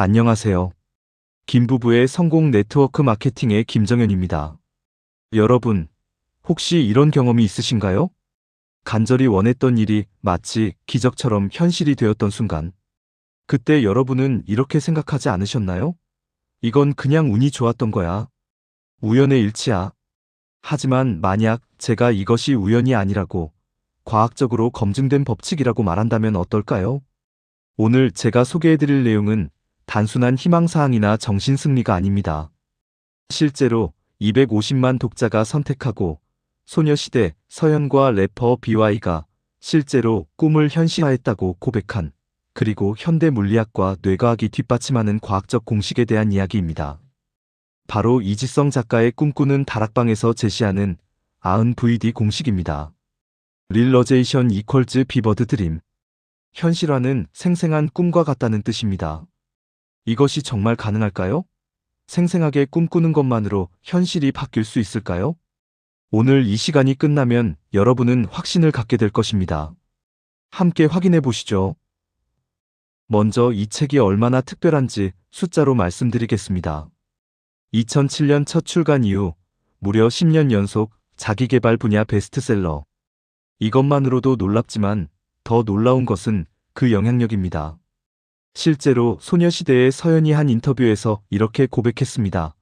안녕하세요. 김부부의 성공 네트워크 마케팅의 김정현입니다. 여러분, 혹시 이런 경험이 있으신가요? 간절히 원했던 일이 마치 기적처럼 현실이 되었던 순간. 그때 여러분은 이렇게 생각하지 않으셨나요? 이건 그냥 운이 좋았던 거야. 우연의 일치야. 하지만 만약 제가 이것이 우연이 아니라고 과학적으로 검증된 법칙이라고 말한다면 어떨까요? 오늘 제가 소개해드릴 내용은 단순한 희망사항이나 정신승리가 아닙니다. 실제로 250만 독자가 선택하고 소녀시대 서현과 래퍼 BY가 실제로 꿈을 현실화했다고 고백한, 그리고 현대 물리학과 뇌과학이 뒷받침하는 과학적 공식에 대한 이야기입니다. 바로 이지성 작가의 꿈꾸는 다락방에서 제시하는 ANVD 공식입니다. Realization equals vivid dream. 현실화는 생생한 꿈과 같다는 뜻입니다. 이것이 정말 가능할까요? 생생하게 꿈꾸는 것만으로 현실이 바뀔 수 있을까요? 오늘 이 시간이 끝나면 여러분은 확신을 갖게 될 것입니다. 함께 확인해 보시죠. 먼저 이 책이 얼마나 특별한지 숫자로 말씀드리겠습니다. 2007년 첫 출간 이후 무려 10년 연속 자기계발 분야 베스트셀러. 이것만으로도 놀랍지만 더 놀라운 것은 그 영향력입니다. 실제로 소녀시대의 서연이 한 인터뷰에서 이렇게 고백했습니다.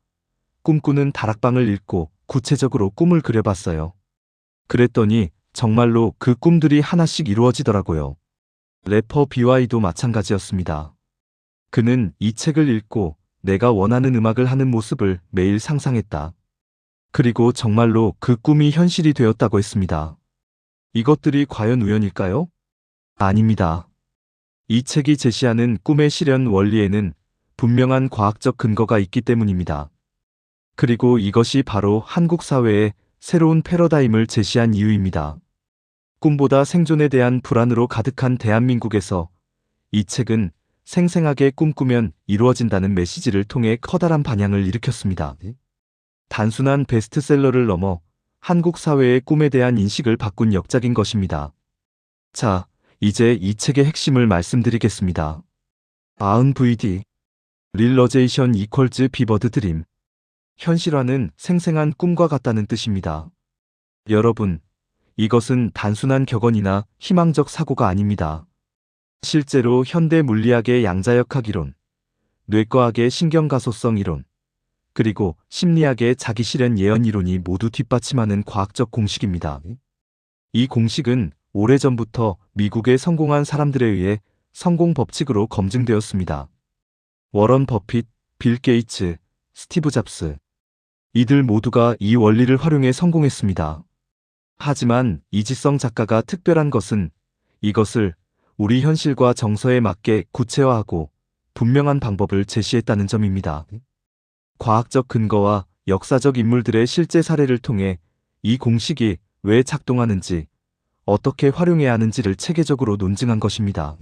꿈꾸는 다락방을 읽고 구체적으로 꿈을 그려봤어요. 그랬더니 정말로 그 꿈들이 하나씩 이루어지더라고요. 래퍼 BY도 마찬가지였습니다. 그는 이 책을 읽고 내가 원하는 음악을 하는 모습을 매일 상상했다. 그리고 정말로 그 꿈이 현실이 되었다고 했습니다. 이것들이 과연 우연일까요? 아닙니다. 이 책이 제시하는 꿈의 실현 원리에는 분명한 과학적 근거가 있기 때문입니다. 그리고 이것이 바로 한국 사회의 새로운 패러다임을 제시한 이유입니다. 꿈보다 생존에 대한 불안으로 가득한 대한민국에서 이 책은 생생하게 꿈꾸면 이루어진다는 메시지를 통해 커다란 반향을 일으켰습니다. 단순한 베스트셀러를 넘어 한국 사회의 꿈에 대한 인식을 바꾼 역작인 것입니다. 자, 이제 이 책의 핵심을 말씀드리겠습니다. ANVD, Realization equals vivid dream. 현실화는 생생한 꿈과 같다는 뜻입니다. 여러분, 이것은 단순한 격언이나 희망적 사고가 아닙니다. 실제로 현대 물리학의 양자역학 이론, 뇌과학의 신경가소성 이론, 그리고 심리학의 자기실현 예언 이론이 모두 뒷받침하는 과학적 공식입니다. 이 공식은 오래전부터 미국의 성공한 사람들에 의해 성공 법칙으로 검증되었습니다. 워런 버핏, 빌 게이츠, 스티브 잡스. 이들 모두가 이 원리를 활용해 성공했습니다. 하지만 이지성 작가가 특별한 것은 이것을 우리 현실과 정서에 맞게 구체화하고 분명한 방법을 제시했다는 점입니다. 과학적 근거와 역사적 인물들의 실제 사례를 통해 이 공식이 왜 작동하는지, 어떻게 활용해야 하는지를 체계적으로 논증한 것입니다.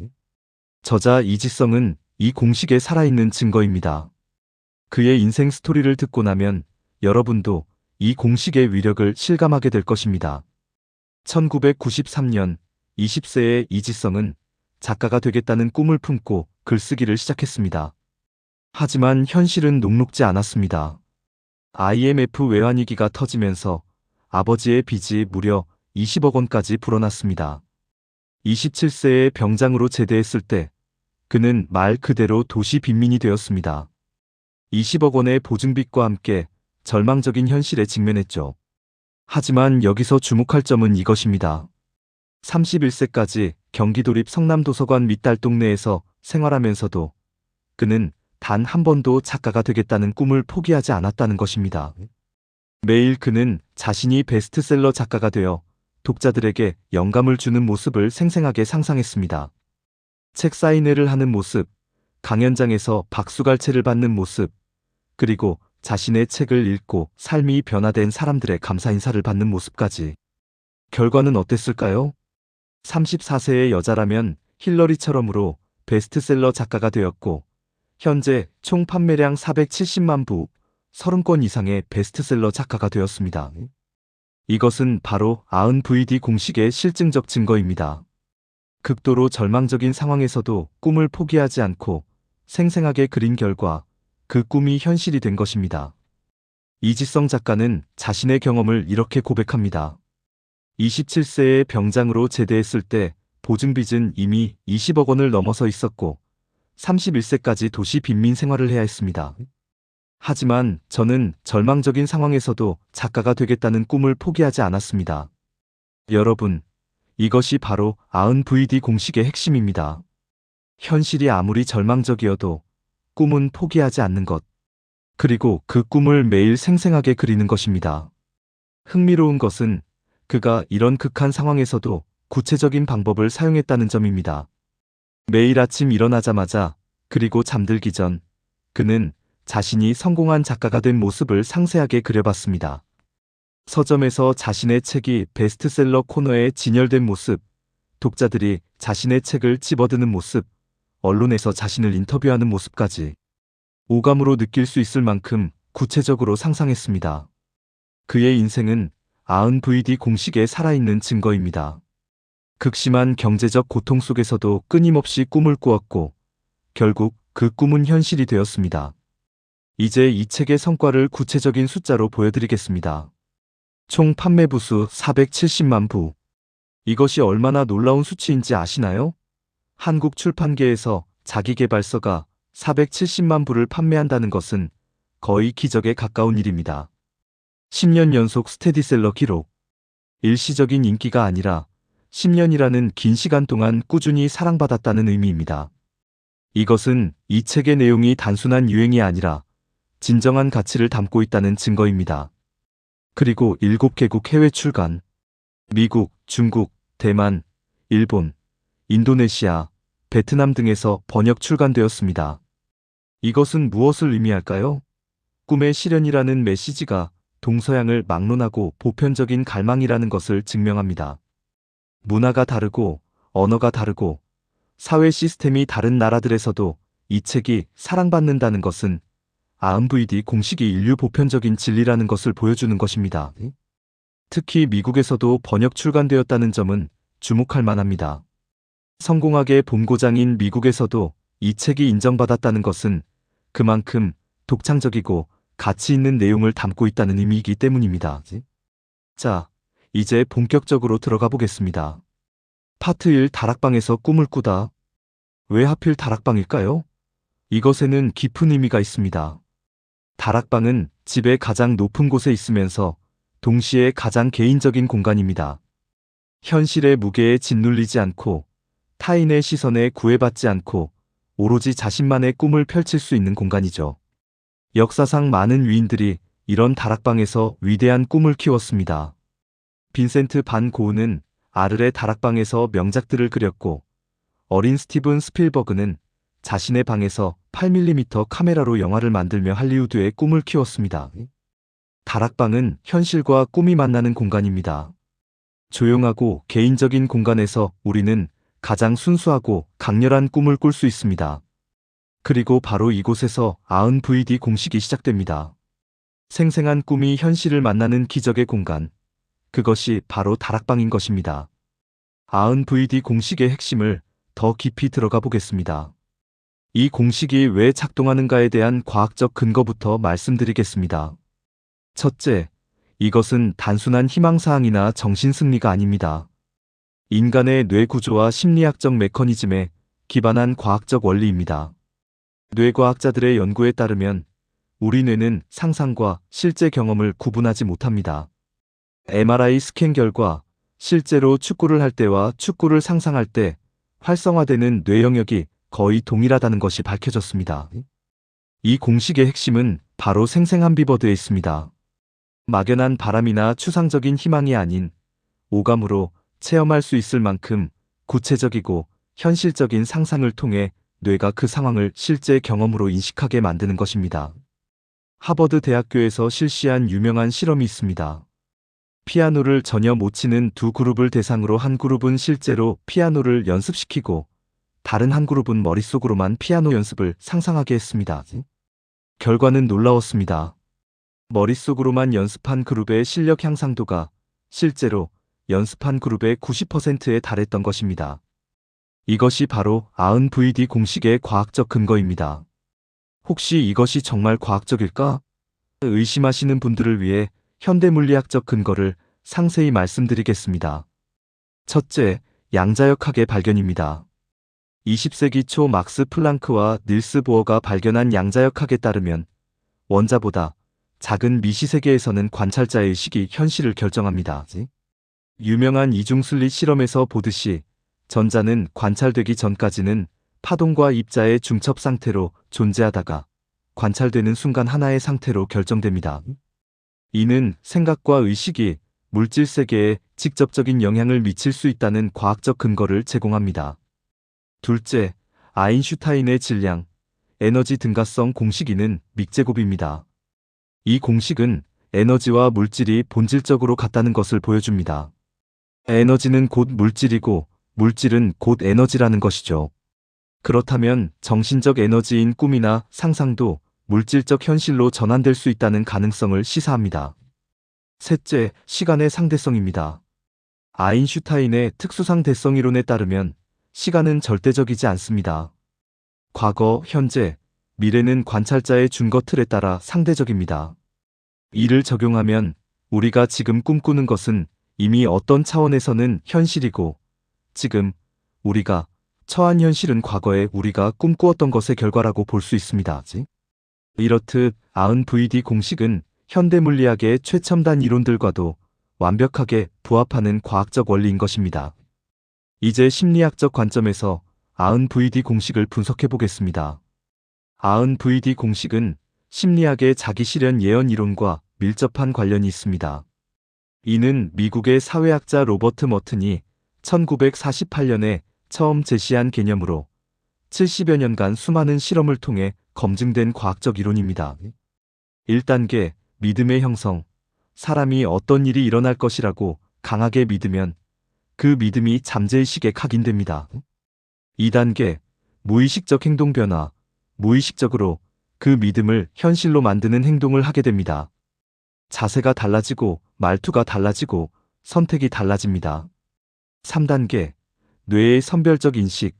저자 이지성은 이 공식에 살아있는 증거입니다. 그의 인생 스토리를 듣고 나면 여러분도 이 공식의 위력을 실감하게 될 것입니다. 1993년 20세의 이지성은 작가가 되겠다는 꿈을 품고 글쓰기를 시작했습니다. 하지만 현실은 녹록지 않았습니다. IMF 외환위기가 터지면서 아버지의 빚이 무려 20억 원까지 불어났습니다. 27세의 병장으로 제대했을 때 그는 말 그대로 도시 빈민이 되었습니다. 20억 원의 보증빚과 함께 절망적인 현실에 직면했죠. 하지만 여기서 주목할 점은 이것입니다. 31세까지 경기도립 성남도서관 밑달 동네에서 생활하면서도 그는 단 한 번도 작가가 되겠다는 꿈을 포기하지 않았다는 것입니다. 매일 그는 자신이 베스트셀러 작가가 되어 독자들에게 영감을 주는 모습을 생생하게 상상했습니다. 책 사인회를 하는 모습, 강연장에서 박수갈채를 받는 모습, 그리고 자신의 책을 읽고 삶이 변화된 사람들의 감사 인사를 받는 모습까지. 결과는 어땠을까요? 34세의 여자라면 힐러리처럼으로 베스트셀러 작가가 되었고, 현재 총 판매량 470만 부, 30권 이상의 베스트셀러 작가가 되었습니다. 이것은 바로 ANVD 공식의 실증적 증거입니다. 극도로 절망적인 상황에서도 꿈을 포기하지 않고 생생하게 그린 결과 그 꿈이 현실이 된 것입니다. 이지성 작가는 자신의 경험을 이렇게 고백합니다. 27세에 병장으로 제대했을 때 보증빚은 이미 20억 원을 넘어서 있었고 31세까지 도시 빈민 생활을 해야 했습니다. 하지만 저는 절망적인 상황에서도 작가가 되겠다는 꿈을 포기하지 않았습니다. 여러분, 이것이 바로 아은 VD 공식의 핵심입니다. 현실이 아무리 절망적이어도 꿈은 포기하지 않는 것. 그리고 그 꿈을 매일 생생하게 그리는 것입니다. 흥미로운 것은 그가 이런 극한 상황에서도 구체적인 방법을 사용했다는 점입니다. 매일 아침 일어나자마자 그리고 잠들기 전 그는 자신이 성공한 작가가 된 모습을 상세하게 그려봤습니다. 서점에서 자신의 책이 베스트셀러 코너에 진열된 모습, 독자들이 자신의 책을 집어드는 모습, 언론에서 자신을 인터뷰하는 모습까지 오감으로 느낄 수 있을 만큼 구체적으로 상상했습니다. 그의 인생은 아은 VD 공식에 살아있는 증거입니다. 극심한 경제적 고통 속에서도 끊임없이 꿈을 꾸었고 결국 그 꿈은 현실이 되었습니다. 이제 이 책의 성과를 구체적인 숫자로 보여드리겠습니다. 총 판매 부수 470만 부. 이것이 얼마나 놀라운 수치인지 아시나요? 한국 출판계에서 자기계발서가 470만 부를 판매한다는 것은 거의 기적에 가까운 일입니다. 10년 연속 스테디셀러 기록. 일시적인 인기가 아니라 10년이라는 긴 시간 동안 꾸준히 사랑받았다는 의미입니다. 이것은 이 책의 내용이 단순한 유행이 아니라 진정한 가치를 담고 있다는 증거입니다. 그리고 7개국 해외 출간. 미국, 중국, 대만, 일본, 인도네시아, 베트남 등에서 번역 출간되었습니다. 이것은 무엇을 의미할까요? 꿈의 실현이라는 메시지가 동서양을 막론하고 보편적인 갈망이라는 것을 증명합니다. 문화가 다르고 언어가 다르고 사회 시스템이 다른 나라들에서도 이 책이 사랑받는다는 것은 아은 VD 공식이 인류 보편적인 진리라는 것을 보여주는 것입니다. 특히 미국에서도 번역 출간되었다는 점은 주목할 만합니다. 성공학의 본고장인 미국에서도 이 책이 인정받았다는 것은 그만큼 독창적이고 가치 있는 내용을 담고 있다는 의미이기 때문입니다. 자, 이제 본격적으로 들어가 보겠습니다. 파트 1. 다락방에서 꿈을 꾸다. 왜 하필 다락방일까요? 이것에는 깊은 의미가 있습니다. 다락방은 집의 가장 높은 곳에 있으면서 동시에 가장 개인적인 공간입니다. 현실의 무게에 짓눌리지 않고 타인의 시선에 구애받지 않고 오로지 자신만의 꿈을 펼칠 수 있는 공간이죠. 역사상 많은 위인들이 이런 다락방에서 위대한 꿈을 키웠습니다. 빈센트 반 고흐는 아르레 다락방에서 명작들을 그렸고 어린 스티븐 스필버그는 자신의 방에서 8mm 카메라로 영화를 만들며 할리우드의 꿈을 키웠습니다. 다락방은 현실과 꿈이 만나는 공간입니다. 조용하고 개인적인 공간에서 우리는 가장 순수하고 강렬한 꿈을 꿀 수 있습니다. 그리고 바로 이곳에서 아은 VD 공식이 시작됩니다. 생생한 꿈이 현실을 만나는 기적의 공간. 그것이 바로 다락방인 것입니다. 아은 VD 공식의 핵심을 더 깊이 들어가 보겠습니다. 이 공식이 왜 작동하는가에 대한 과학적 근거부터 말씀드리겠습니다. 첫째, 이것은 단순한 희망사항이나 정신승리가 아닙니다. 인간의 뇌 구조와 심리학적 메커니즘에 기반한 과학적 원리입니다. 뇌과학자들의 연구에 따르면 우리 뇌는 상상과 실제 경험을 구분하지 못합니다. MRI 스캔 결과 실제로 축구를 할 때와 축구를 상상할 때 활성화되는 뇌 영역이 거의 동일하다는 것이 밝혀졌습니다. 이 공식의 핵심은 바로 생생한 비버드에 있습니다. 막연한 바람이나 추상적인 희망이 아닌 오감으로 체험할 수 있을 만큼 구체적이고 현실적인 상상을 통해 뇌가 그 상황을 실제 경험으로 인식하게 만드는 것입니다. 하버드 대학교에서 실시한 유명한 실험이 있습니다. 피아노를 전혀 못 치는 두 그룹을 대상으로 한 그룹은 실제로 피아노를 연습시키고 다른 한 그룹은 머릿속으로만 피아노 연습을 상상하게 했습니다. 결과는 놀라웠습니다. 머릿속으로만 연습한 그룹의 실력 향상도가 실제로 연습한 그룹의 90%에 달했던 것입니다. 이것이 바로 아은 VD 공식의 과학적 근거입니다. 혹시 이것이 정말 과학적일까? 의심하시는 분들을 위해 현대물리학적 근거를 상세히 말씀드리겠습니다. 첫째, 양자역학의 발견입니다. 20세기 초 막스 플랑크와 닐스 보어가 발견한 양자역학에 따르면 원자보다 작은 미시세계에서는 관찰자의 의식이 현실을 결정합니다. 유명한 이중슬릿 실험에서 보듯이 전자는 관찰되기 전까지는 파동과 입자의 중첩 상태로 존재하다가 관찰되는 순간 하나의 상태로 결정됩니다. 이는 생각과 의식이 물질 세계에 직접적인 영향을 미칠 수 있다는 과학적 근거를 제공합니다. 둘째, 아인슈타인의 질량, 에너지 등가성 공식2는 믹제곱입니다. 이 공식은 에너지와 물질이 본질적으로 같다는 것을 보여줍니다. 에너지는 곧 물질이고 물질은 곧 에너지라는 것이죠. 그렇다면 정신적 에너지인 꿈이나 상상도 물질적 현실로 전환될 수 있다는 가능성을 시사합니다. 셋째, 시간의 상대성입니다. 아인슈타인의 특수상대성 이론에 따르면 시간은 절대적이지 않습니다. 과거, 현재, 미래는 관찰자의 준거 틀에 따라 상대적입니다. 이를 적용하면 우리가 지금 꿈꾸는 것은 이미 어떤 차원에서는 현실이고 지금 우리가 처한 현실은 과거에 우리가 꿈꾸었던 것의 결과라고 볼 수 있습니다. 이렇듯 아은 VD 공식은 현대물리학의 최첨단 이론들과도 완벽하게 부합하는 과학적 원리인 것입니다. 이제 심리학적 관점에서 아은 VD 공식을 분석해 보겠습니다. 아은 VD 공식은 심리학의 자기실현 예언 이론과 밀접한 관련이 있습니다. 이는 미국의 사회학자 로버트 머튼이 1948년에 처음 제시한 개념으로 70여 년간 수많은 실험을 통해 검증된 과학적 이론입니다. 1단계, 믿음의 형성. 사람이 어떤 일이 일어날 것이라고 강하게 믿으면 그 믿음이 잠재의식에 각인됩니다. 2단계, 무의식적 행동 변화. 무의식적으로 그 믿음을 현실로 만드는 행동을 하게 됩니다. 자세가 달라지고 말투가 달라지고 선택이 달라집니다. 3단계, 뇌의 선별적 인식.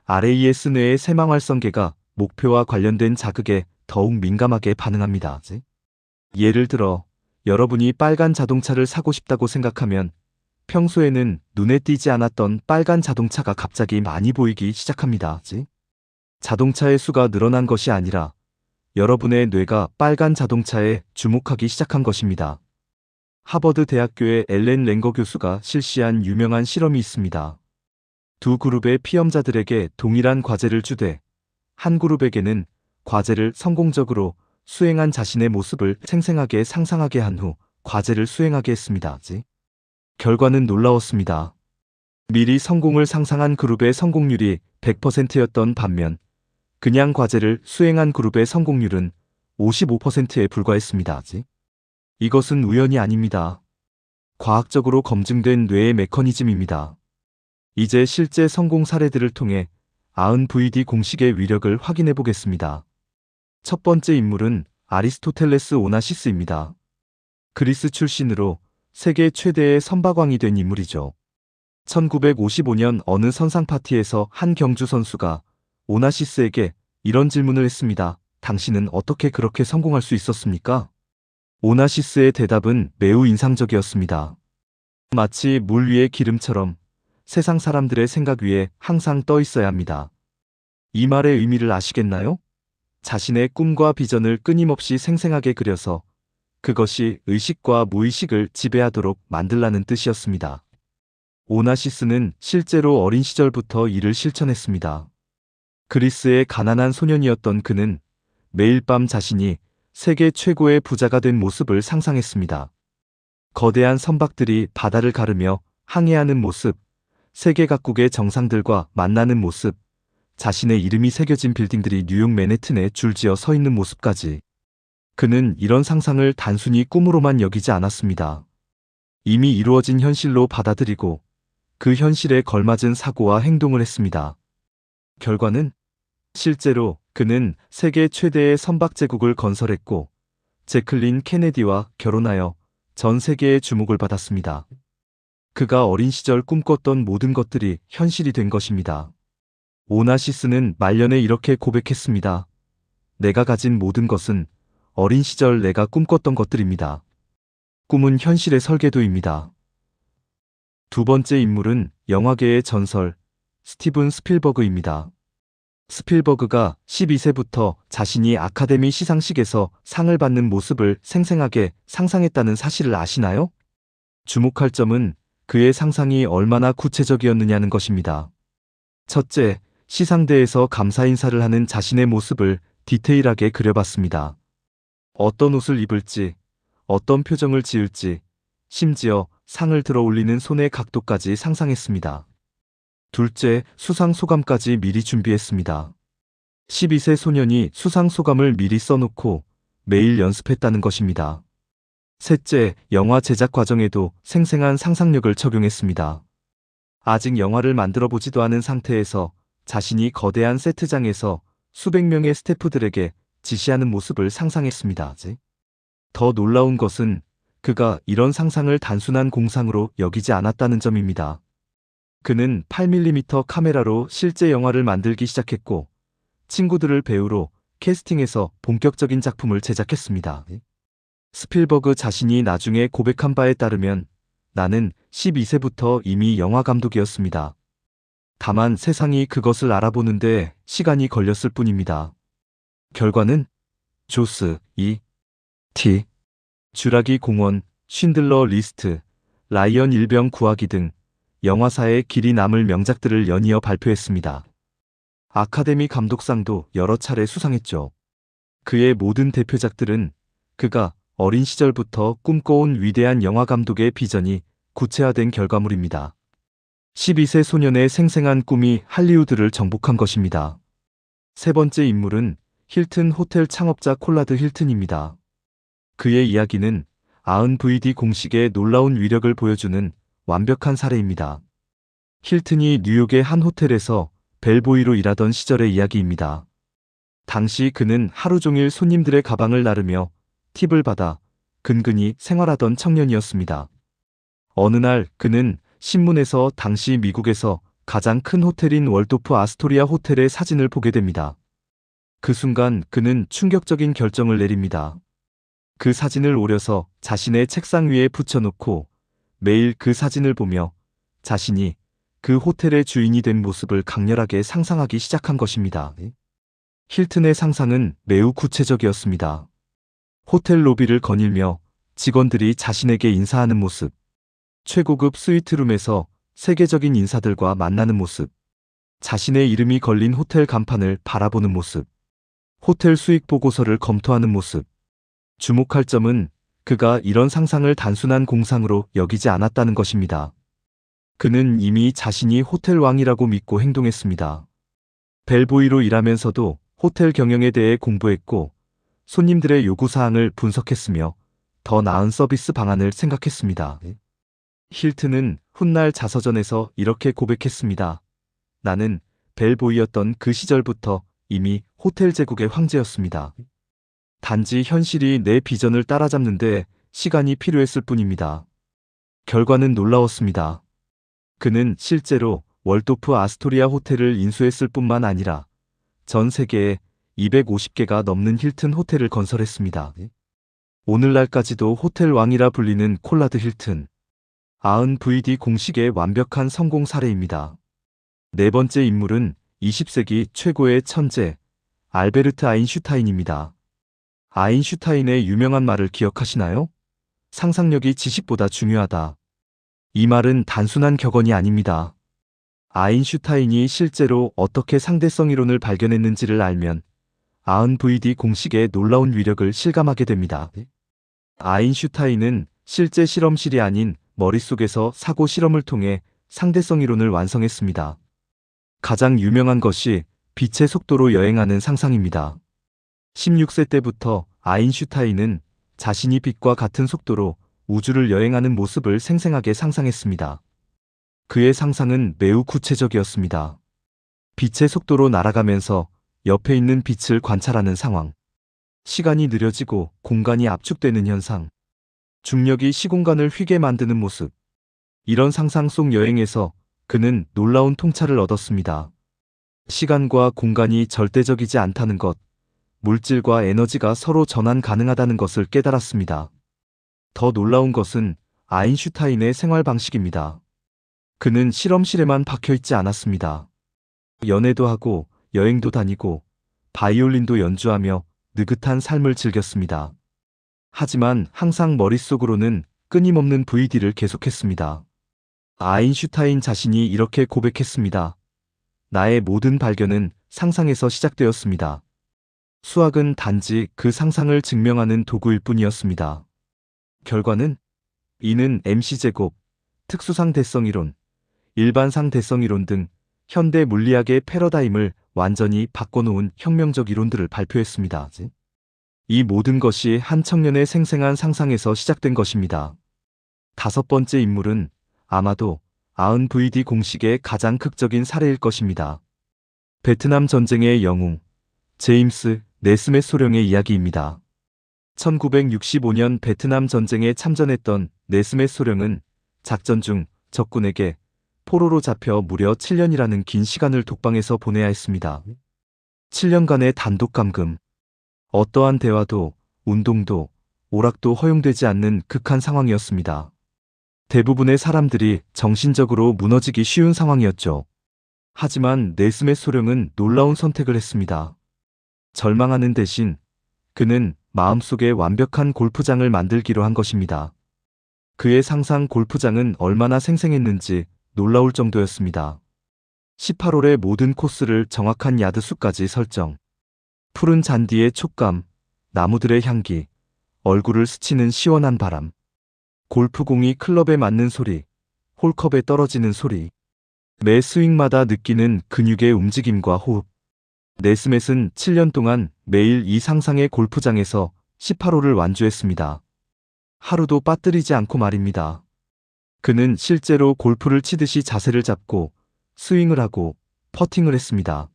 RAS 뇌의 세망활성계가 목표와 관련된 자극에 더욱 민감하게 반응합니다. 예를 들어 여러분이 빨간 자동차를 사고 싶다고 생각하면 평소에는 눈에 띄지 않았던 빨간 자동차가 갑자기 많이 보이기 시작합니다. 자동차의 수가 늘어난 것이 아니라 여러분의 뇌가 빨간 자동차에 주목하기 시작한 것입니다. 하버드 대학교의 엘렌 랭거 교수가 실시한 유명한 실험이 있습니다. 두 그룹의 피험자들에게 동일한 과제를 주되 한 그룹에게는 과제를 성공적으로 수행한 자신의 모습을 생생하게 상상하게 한 후 과제를 수행하게 했습니다. 결과는 놀라웠습니다. 미리 성공을 상상한 그룹의 성공률이 100%였던 반면 그냥 과제를 수행한 그룹의 성공률은 55%에 불과했습니다. 이것은 우연이 아닙니다. 과학적으로 검증된 뇌의 메커니즘입니다. 이제 실제 성공 사례들을 통해 아은 VD 공식의 위력을 확인해 보겠습니다. 첫 번째 인물은 아리스토텔레스 오나시스입니다. 그리스 출신으로 세계 최대의 선박왕이 된 인물이죠. 1955년 어느 선상 파티에서 한 경주 선수가 오나시스에게 이런 질문을 했습니다. 당신은 어떻게 그렇게 성공할 수 있었습니까? 오나시스의 대답은 매우 인상적이었습니다. 마치 물 위의 기름처럼 세상 사람들의 생각 위에 항상 떠 있어야 합니다. 이 말의 의미를 아시겠나요? 자신의 꿈과 비전을 끊임없이 생생하게 그려서 그것이 의식과 무의식을 지배하도록 만들라는 뜻이었습니다. 오나시스는 실제로 어린 시절부터 이를 실천했습니다. 그리스의 가난한 소년이었던 그는 매일 밤 자신이 세계 최고의 부자가 된 모습을 상상했습니다. 거대한 선박들이 바다를 가르며 항해하는 모습, 세계 각국의 정상들과 만나는 모습, 자신의 이름이 새겨진 빌딩들이 뉴욕 맨해튼에 줄지어 서 있는 모습까지. 그는 이런 상상을 단순히 꿈으로만 여기지 않았습니다. 이미 이루어진 현실로 받아들이고 그 현실에 걸맞은 사고와 행동을 했습니다. 결과는 실제로 그는 세계 최대의 선박 제국을 건설했고 제클린 케네디와 결혼하여 전 세계의 주목을 받았습니다. 그가 어린 시절 꿈꿨던 모든 것들이 현실이 된 것입니다. 오나시스는 말년에 이렇게 고백했습니다. 내가 가진 모든 것은 어린 시절 내가 꿈꿨던 것들입니다. 꿈은 현실의 설계도입니다. 두 번째 인물은 영화계의 전설, 스티븐 스필버그입니다. 스필버그가 12세부터 자신이 아카데미 시상식에서 상을 받는 모습을 생생하게 상상했다는 사실을 아시나요? 주목할 점은 그의 상상이 얼마나 구체적이었느냐는 것입니다. 첫째, 시상대에서 감사 인사를 하는 자신의 모습을 디테일하게 그려봤습니다. 어떤 옷을 입을지, 어떤 표정을 지을지, 심지어 상을 들어 올리는 손의 각도까지 상상했습니다. 둘째, 수상 소감까지 미리 준비했습니다. 12세 소년이 수상 소감을 미리 써놓고 매일 연습했다는 것입니다. 셋째, 영화 제작 과정에도 생생한 상상력을 적용했습니다. 아직 영화를 만들어 보지도 않은 상태에서 자신이 거대한 세트장에서 수백 명의 스태프들에게 지시하는 모습을 상상했습니다. 더 놀라운 것은 그가 이런 상상을 단순한 공상으로 여기지 않았다는 점입니다. 그는 8mm 카메라로 실제 영화를 만들기 시작했고 친구들을 배우로 캐스팅해서 본격적인 작품을 제작했습니다. 스필버그 자신이 나중에 고백한 바에 따르면 나는 12세부터 이미 영화 감독이었습니다. 다만 세상이 그것을 알아보는데 시간이 걸렸을 뿐입니다. 결과는 조스, E.T., 쥬라기 공원, 쉰들러 리스트, 라이언 일병 구하기 등 영화사의 길이 남을 명작들을 연이어 발표했습니다. 아카데미 감독상도 여러 차례 수상했죠. 그의 모든 대표작들은 그가 어린 시절부터 꿈꿔온 위대한 영화 감독의 비전이 구체화된 결과물입니다. 12세 소년의 생생한 꿈이 할리우드를 정복한 것입니다. 세 번째 인물은 힐튼 호텔 창업자 콜라드 힐튼입니다. 그의 이야기는 아흔VD 공식의 놀라운 위력을 보여주는 완벽한 사례입니다. 힐튼이 뉴욕의 한 호텔에서 벨보이로 일하던 시절의 이야기입니다. 당시 그는 하루 종일 손님들의 가방을 나르며 팁을 받아 근근히 생활하던 청년이었습니다. 어느 날 그는 신문에서 당시 미국에서 가장 큰 호텔인 월도프 아스토리아 호텔의 사진을 보게 됩니다. 그 순간 그는 충격적인 결정을 내립니다. 그 사진을 오려서 자신의 책상 위에 붙여놓고 매일 그 사진을 보며 자신이 그 호텔의 주인이 된 모습을 강렬하게 상상하기 시작한 것입니다. 힐튼의 상상은 매우 구체적이었습니다. 호텔 로비를 거닐며 직원들이 자신에게 인사하는 모습, 최고급 스위트룸에서 세계적인 인사들과 만나는 모습, 자신의 이름이 걸린 호텔 간판을 바라보는 모습, 호텔 수익 보고서를 검토하는 모습. 주목할 점은 그가 이런 상상을 단순한 공상으로 여기지 않았다는 것입니다. 그는 이미 자신이 호텔 왕이라고 믿고 행동했습니다. 벨보이로 일하면서도 호텔 경영에 대해 공부했고 손님들의 요구사항을 분석했으며 더 나은 서비스 방안을 생각했습니다. 힐튼은 훗날 자서전에서 이렇게 고백했습니다. 나는 벨보이였던 그 시절부터 이미 호텔 제국의 황제였습니다. 단지 현실이 내 비전을 따라잡는데 시간이 필요했을 뿐입니다. 결과는 놀라웠습니다. 그는 실제로 월도프 아스토리아 호텔을 인수했을 뿐만 아니라 전 세계에 250개가 넘는 힐튼 호텔을 건설했습니다. 오늘날까지도 호텔 왕이라 불리는 콜라드 힐튼. 아흔VD 공식의 완벽한 성공 사례입니다. 네 번째 인물은 20세기 최고의 천재, 알베르트 아인슈타인입니다. 아인슈타인의 유명한 말을 기억하시나요? 상상력이 지식보다 중요하다. 이 말은 단순한 격언이 아닙니다. 아인슈타인이 실제로 어떻게 상대성 이론을 발견했는지를 알면 아흔VD 공식의 놀라운 위력을 실감하게 됩니다. 아인슈타인은 실제 실험실이 아닌 머릿속에서 사고 실험을 통해 상대성 이론을 완성했습니다. 가장 유명한 것이 빛의 속도로 여행하는 상상입니다. 16세 때부터 아인슈타인은 자신이 빛과 같은 속도로 우주를 여행하는 모습을 생생하게 상상했습니다. 그의 상상은 매우 구체적이었습니다. 빛의 속도로 날아가면서 옆에 있는 빛을 관찰하는 상황, 시간이 느려지고 공간이 압축되는 현상, 중력이 시공간을 휘게 만드는 모습. 이런 상상 속 여행에서 그는 놀라운 통찰을 얻었습니다. 시간과 공간이 절대적이지 않다는 것, 물질과 에너지가 서로 전환 가능하다는 것을 깨달았습니다. 더 놀라운 것은 아인슈타인의 생활 방식입니다. 그는 실험실에만 박혀 있지 않았습니다. 연애도 하고 여행도 다니고 바이올린도 연주하며 느긋한 삶을 즐겼습니다. 하지만 항상 머릿속으로는 끊임없는 VD를 계속했습니다. 아인슈타인 자신이 이렇게 고백했습니다. 나의 모든 발견은 상상에서 시작되었습니다. 수학은 단지 그 상상을 증명하는 도구일 뿐이었습니다. 결과는 이는 MC제곱, 특수상 대성이론, 일반상 대성이론 등 현대 물리학의 패러다임을 완전히 바꿔놓은 혁명적 이론들을 발표했습니다. 이 모든 것이 한 청년의 생생한 상상에서 시작된 것입니다. 다섯 번째 인물은 아마도 아흔 VD 공식의 가장 극적인 사례일 것입니다. 베트남 전쟁의 영웅, 제임스 네스메 소령의 이야기입니다. 1965년 베트남 전쟁에 참전했던 네스메 소령은 작전 중 적군에게 포로로 잡혀 무려 7년이라는 긴 시간을 독방에서 보내야 했습니다. 7년간의 단독 감금, 어떠한 대화도, 운동도, 오락도 허용되지 않는 극한 상황이었습니다. 대부분의 사람들이 정신적으로 무너지기 쉬운 상황이었죠. 하지만 네스메 소령은 놀라운 선택을 했습니다. 절망하는 대신 그는 마음속에 완벽한 골프장을 만들기로 한 것입니다. 그의 상상 골프장은 얼마나 생생했는지 놀라울 정도였습니다. 18홀의 모든 코스를 정확한 야드 수까지 설정. 푸른 잔디의 촉감, 나무들의 향기, 얼굴을 스치는 시원한 바람. 골프공이 클럽에 맞는 소리, 홀컵에 떨어지는 소리. 매 스윙마다 느끼는 근육의 움직임과 호흡. 네스met은 7년 동안 매일 이 상상의 골프장에서 18홀을 완주했습니다. 하루도 빠뜨리지 않고 말입니다. 그는 실제로 골프를 치듯이 자세를 잡고 스윙을 하고 퍼팅을 했습니다.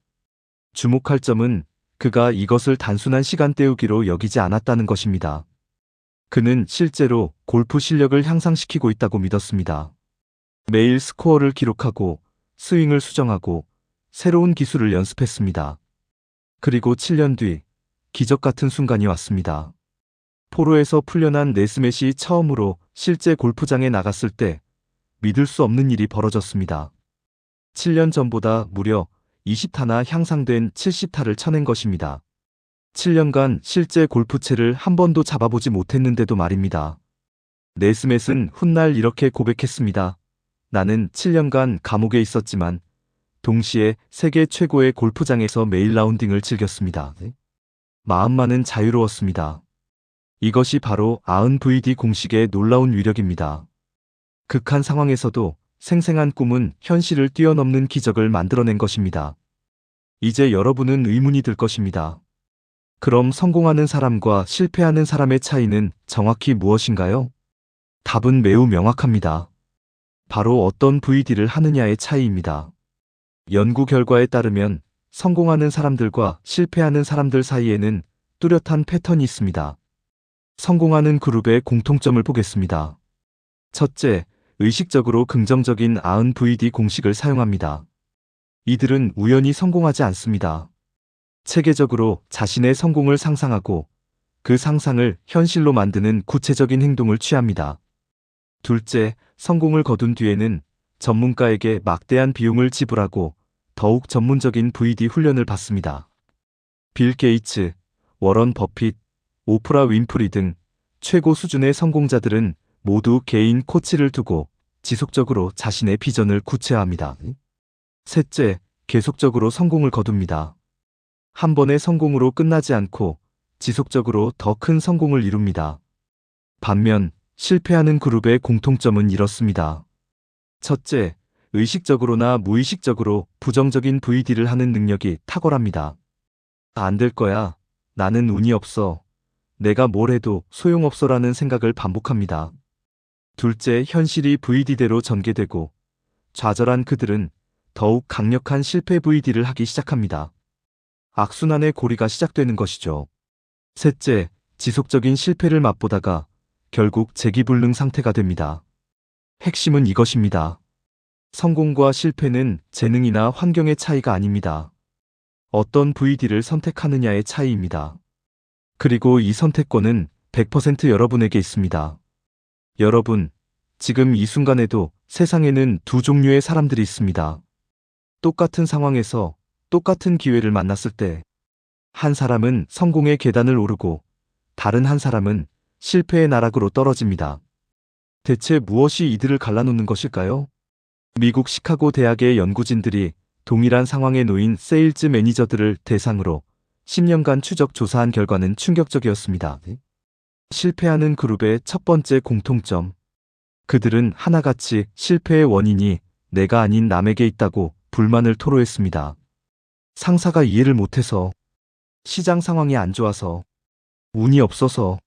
주목할 점은 그가 이것을 단순한 시간 때우기로 여기지 않았다는 것입니다. 그는 실제로 골프 실력을 향상시키고 있다고 믿었습니다. 매일 스코어를 기록하고 스윙을 수정하고 새로운 기술을 연습했습니다. 그리고 7년 뒤 기적 같은 순간이 왔습니다. 포로에서 풀려난 네스met이 처음으로 실제 골프장에 나갔을 때 믿을 수 없는 일이 벌어졌습니다. 7년 전보다 무려 20타나 향상된 70타를 쳐낸 것입니다. 7년간 실제 골프채를 한 번도 잡아보지 못했는데도 말입니다. 네스met은 훗날 이렇게 고백했습니다. 나는 7년간 감옥에 있었지만 동시에 세계 최고의 골프장에서 매일 라운딩을 즐겼습니다. 마음만은 자유로웠습니다. 이것이 바로 아흔 VD 공식의 놀라운 위력입니다. 극한 상황에서도 생생한 꿈은 현실을 뛰어넘는 기적을 만들어낸 것입니다. 이제 여러분은 의문이 들 것입니다. 그럼 성공하는 사람과 실패하는 사람의 차이는 정확히 무엇인가요? 답은 매우 명확합니다. 바로 어떤 VD를 하느냐의 차이입니다. 연구 결과에 따르면 성공하는 사람들과 실패하는 사람들 사이에는 뚜렷한 패턴이 있습니다. 성공하는 그룹의 공통점을 보겠습니다. 첫째, 의식적으로 긍정적인 아흔 VD 공식을 사용합니다. 이들은 우연히 성공하지 않습니다. 체계적으로 자신의 성공을 상상하고 그 상상을 현실로 만드는 구체적인 행동을 취합니다. 둘째, 성공을 거둔 뒤에는 전문가에게 막대한 비용을 지불하고 더욱 전문적인 VD 훈련을 받습니다. 빌 게이츠, 워런 버핏, 오프라 윈프리 등 최고 수준의 성공자들은 모두 개인 코치를 두고 지속적으로 자신의 비전을 구체화합니다. 셋째, 계속적으로 성공을 거둡니다. 한 번의 성공으로 끝나지 않고 지속적으로 더 큰 성공을 이룹니다. 반면 실패하는 그룹의 공통점은 이렇습니다. 첫째, 의식적으로나 무의식적으로 부정적인 VD를 하는 능력이 탁월합니다. 안 될 거야. 나는 운이 없어. 내가 뭘 해도 소용없어라는 생각을 반복합니다. 둘째, 현실이 VD대로 전개되고 좌절한 그들은 더욱 강력한 실패 VD를 하기 시작합니다. 악순환의 고리가 시작되는 것이죠. 셋째, 지속적인 실패를 맛보다가 결국 재기불능 상태가 됩니다. 핵심은 이것입니다. 성공과 실패는 재능이나 환경의 차이가 아닙니다. 어떤 VD를 선택하느냐의 차이입니다. 그리고 이 선택권은 100% 여러분에게 있습니다. 여러분, 지금 이 순간에도 세상에는 두 종류의 사람들이 있습니다. 똑같은 상황에서 똑같은 기회를 만났을 때, 한 사람은 성공의 계단을 오르고 다른 한 사람은 실패의 나락으로 떨어집니다. 대체 무엇이 이들을 갈라놓는 것일까요? 미국 시카고 대학의 연구진들이 동일한 상황에 놓인 세일즈 매니저들을 대상으로 10년간 추적 조사한 결과는 충격적이었습니다. 실패하는 그룹의 첫 번째 공통점. 그들은 하나같이 실패의 원인이 내가 아닌 남에게 있다고 불만을 토로했습니다. 상사가 이해를 못해서, 시장 상황이 안 좋아서, 운이 없어서.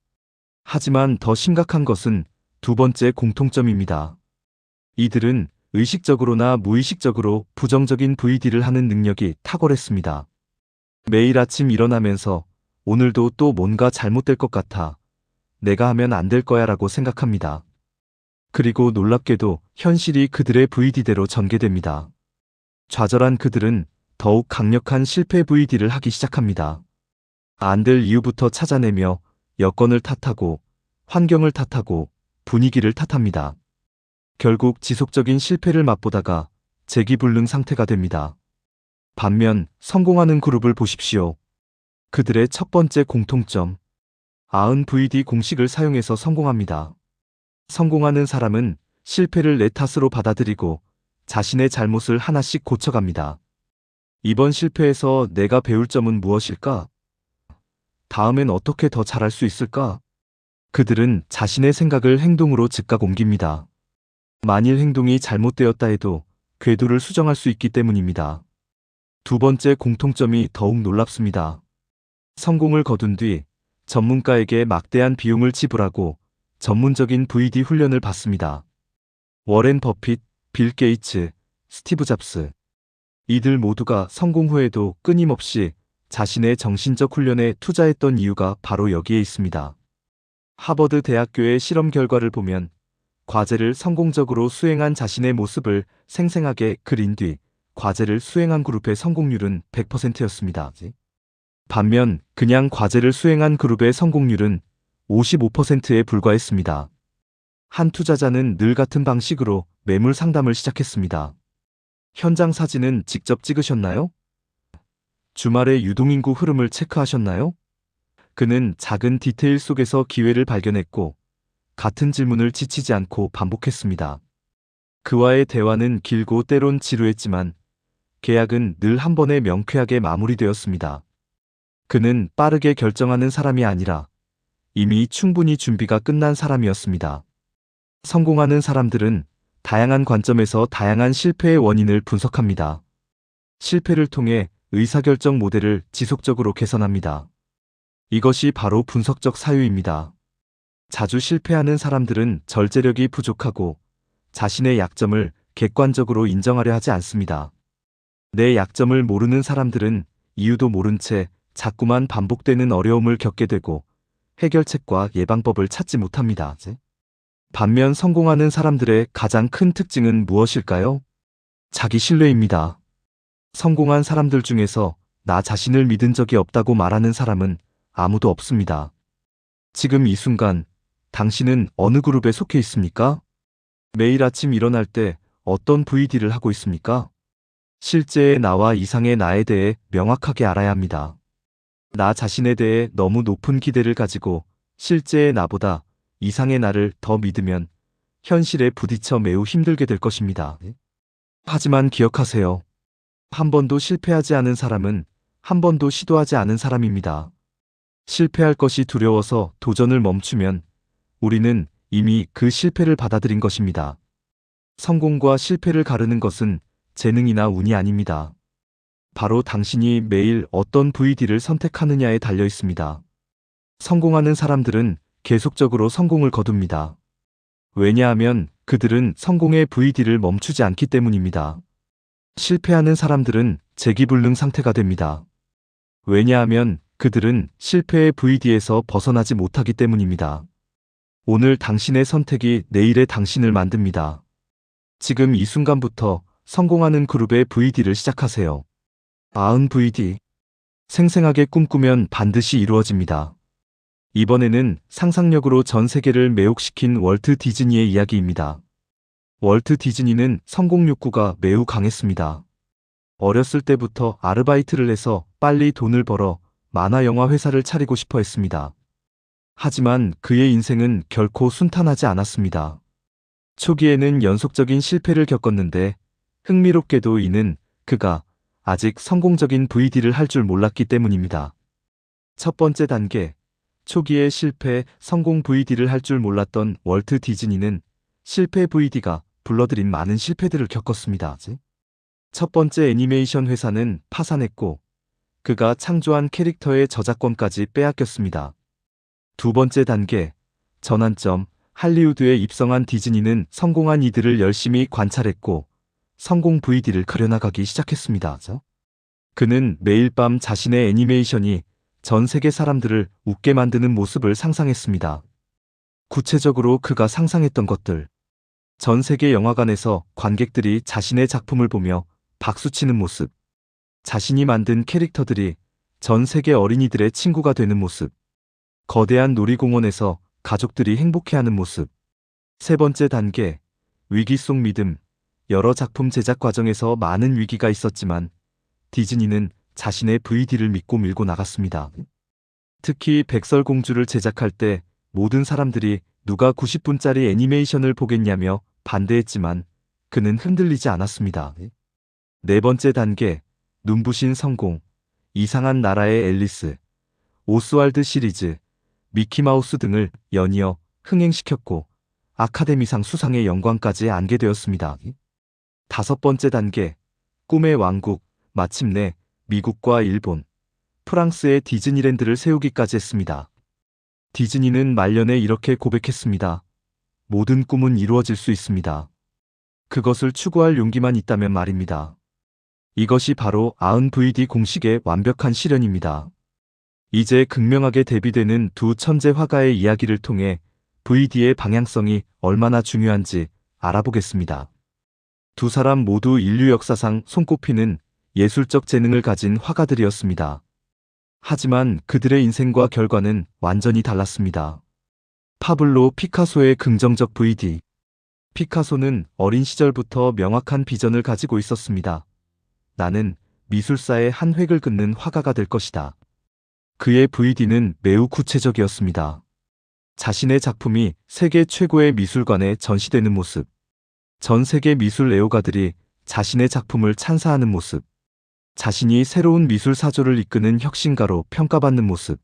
하지만 더 심각한 것은 두 번째 공통점입니다. 이들은 의식적으로나 무의식적으로 부정적인 VD를 하는 능력이 탁월했습니다. 매일 아침 일어나면서 오늘도 또 뭔가 잘못될 것 같아. 내가 하면 안 될 거야 라고 생각합니다. 그리고 놀랍게도 현실이 그들의 VD대로 전개됩니다. 좌절한 그들은 더욱 강력한 실패 VD를 하기 시작합니다. 안 될 이유부터 찾아내며 여건을 탓하고 환경을 탓하고 분위기를 탓합니다. 결국 지속적인 실패를 맛보다가 재기불능 상태가 됩니다. 반면 성공하는 그룹을 보십시오. 그들의 첫 번째 공통점. 90VD 공식을 사용해서 성공합니다. 성공하는 사람은 실패를 내 탓으로 받아들이고 자신의 잘못을 하나씩 고쳐갑니다. 이번 실패에서 내가 배울 점은 무엇일까? 다음엔 어떻게 더 잘할 수 있을까? 그들은 자신의 생각을 행동으로 즉각 옮깁니다. 만일 행동이 잘못되었다 해도 궤도를 수정할 수 있기 때문입니다. 두 번째 공통점이 더욱 놀랍습니다. 성공을 거둔 뒤 전문가에게 막대한 비용을 지불하고 전문적인 VD 훈련을 받습니다. 워렌 버핏, 빌 게이츠, 스티브 잡스. 이들 모두가 성공 후에도 끊임없이 자신의 정신적 훈련에 투자했던 이유가 바로 여기에 있습니다. 하버드 대학교의 실험 결과를 보면 과제를 성공적으로 수행한 자신의 모습을 생생하게 그린 뒤 과제를 수행한 그룹의 성공률은 100%였습니다. 반면 그냥 과제를 수행한 그룹의 성공률은 55%에 불과했습니다. 한 투자자는 늘 같은 방식으로 매물 상담을 시작했습니다. 현장 사진은 직접 찍으셨나요? 주말에 유동인구 흐름을 체크하셨나요? 그는 작은 디테일 속에서 기회를 발견했고 같은 질문을 지치지 않고 반복했습니다. 그와의 대화는 길고 때론 지루했지만 계약은 늘 한 번에 명쾌하게 마무리되었습니다. 그는 빠르게 결정하는 사람이 아니라 이미 충분히 준비가 끝난 사람이었습니다. 성공하는 사람들은 다양한 관점에서 다양한 실패의 원인을 분석합니다. 실패를 통해 의사결정 모델을 지속적으로 개선합니다. 이것이 바로 분석적 사유입니다. 자주 실패하는 사람들은 절제력이 부족하고 자신의 약점을 객관적으로 인정하려 하지 않습니다. 내 약점을 모르는 사람들은 이유도 모른 채 자꾸만 반복되는 어려움을 겪게 되고 해결책과 예방법을 찾지 못합니다. 반면 성공하는 사람들의 가장 큰 특징은 무엇일까요? 자기 신뢰입니다. 성공한 사람들 중에서 나 자신을 믿은 적이 없다고 말하는 사람은 아무도 없습니다. 지금 이 순간 당신은 어느 그룹에 속해 있습니까? 매일 아침 일어날 때 어떤 VD를 하고 있습니까? 실제의 나와 이상의 나에 대해 명확하게 알아야 합니다. 나 자신에 대해 너무 높은 기대를 가지고 실제의 나보다 이상의 나를 더 믿으면 현실에 부딪혀 매우 힘들게 될 것입니다. 하지만 기억하세요. 한 번도 실패하지 않은 사람은 한 번도 시도하지 않은 사람입니다. 실패할 것이 두려워서 도전을 멈추면 우리는 이미 그 실패를 받아들인 것입니다. 성공과 실패를 가르는 것은 재능이나 운이 아닙니다. 바로 당신이 매일 어떤 VD를 선택하느냐에 달려 있습니다. 성공하는 사람들은 계속적으로 성공을 거둡니다. 왜냐하면 그들은 성공의 VD를 멈추지 않기 때문입니다. 실패하는 사람들은 재기불능 상태가 됩니다. 왜냐하면 그들은 실패의 VD에서 벗어나지 못하기 때문입니다. 오늘 당신의 선택이 내일의 당신을 만듭니다. 지금 이 순간부터 성공하는 그룹의 VD를 시작하세요. 90VD. 생생하게 꿈꾸면 반드시 이루어집니다. 이번에는 상상력으로 전 세계를 매혹시킨 월트 디즈니의 이야기입니다. 월트 디즈니는 성공 욕구가 매우 강했습니다. 어렸을 때부터 아르바이트를 해서 빨리 돈을 벌어 만화 영화 회사를 차리고 싶어 했습니다. 하지만 그의 인생은 결코 순탄하지 않았습니다. 초기에는 연속적인 실패를 겪었는데 흥미롭게도 이는 그가 아직 성공적인 VD를 할 줄 몰랐기 때문입니다. 첫 번째 단계, 초기에 실패, 성공 VD를 할 줄 몰랐던 월트 디즈니는 실패 VD가 불러들인 많은 실패들을 겪었습니다. 첫 번째 애니메이션 회사는 파산했고 그가 창조한 캐릭터의 저작권까지 빼앗겼습니다. 두 번째 단계, 전환점, 할리우드에 입성한 디즈니는 성공한 이들을 열심히 관찰했고 성공 VD를 그려나가기 시작했습니다. 그는 매일 밤 자신의 애니메이션이 전 세계 사람들을 웃게 만드는 모습을 상상했습니다. 구체적으로 그가 상상했던 것들, 전 세계 영화관에서 관객들이 자신의 작품을 보며 박수치는 모습, 자신이 만든 캐릭터들이 전 세계 어린이들의 친구가 되는 모습, 거대한 놀이공원에서 가족들이 행복해하는 모습. 세 번째 단계, 위기 속 믿음. 여러 작품 제작 과정에서 많은 위기가 있었지만 디즈니는 자신의 VD를 믿고 밀고 나갔습니다. 특히 백설공주를 제작할 때 모든 사람들이 누가 90분짜리 애니메이션을 보겠냐며 반대했지만 그는 흔들리지 않았습니다. 네 번째 단계, 눈부신 성공. 이상한 나라의 앨리스, 오스왈드 시리즈, 미키마우스 등을 연이어 흥행시켰고 아카데미상 수상의 영광까지 안게 되었습니다. 다섯 번째 단계, 꿈의 왕국. 마침내 미국과 일본, 프랑스의 디즈니랜드를 세우기까지 했습니다. 디즈니는 말년에 이렇게 고백했습니다. 모든 꿈은 이루어질 수 있습니다. 그것을 추구할 용기만 있다면 말입니다. 이것이 바로 아흔 VD 공식의 완벽한 실현입니다. 이제 극명하게 대비되는 두 천재 화가의 이야기를 통해 VD의 방향성이 얼마나 중요한지 알아보겠습니다. 두 사람 모두 인류 역사상 손꼽히는 예술적 재능을 가진 화가들이었습니다. 하지만 그들의 인생과 결과는 완전히 달랐습니다. 파블로 피카소의 긍정적 VD. 피카소는 어린 시절부터 명확한 비전을 가지고 있었습니다. 나는 미술사의 한 획을 긋는 화가가 될 것이다. 그의 VD는 매우 구체적이었습니다. 자신의 작품이 세계 최고의 미술관에 전시되는 모습, 전 세계 미술 애호가들이 자신의 작품을 찬사하는 모습, 자신이 새로운 미술 사조를 이끄는 혁신가로 평가받는 모습,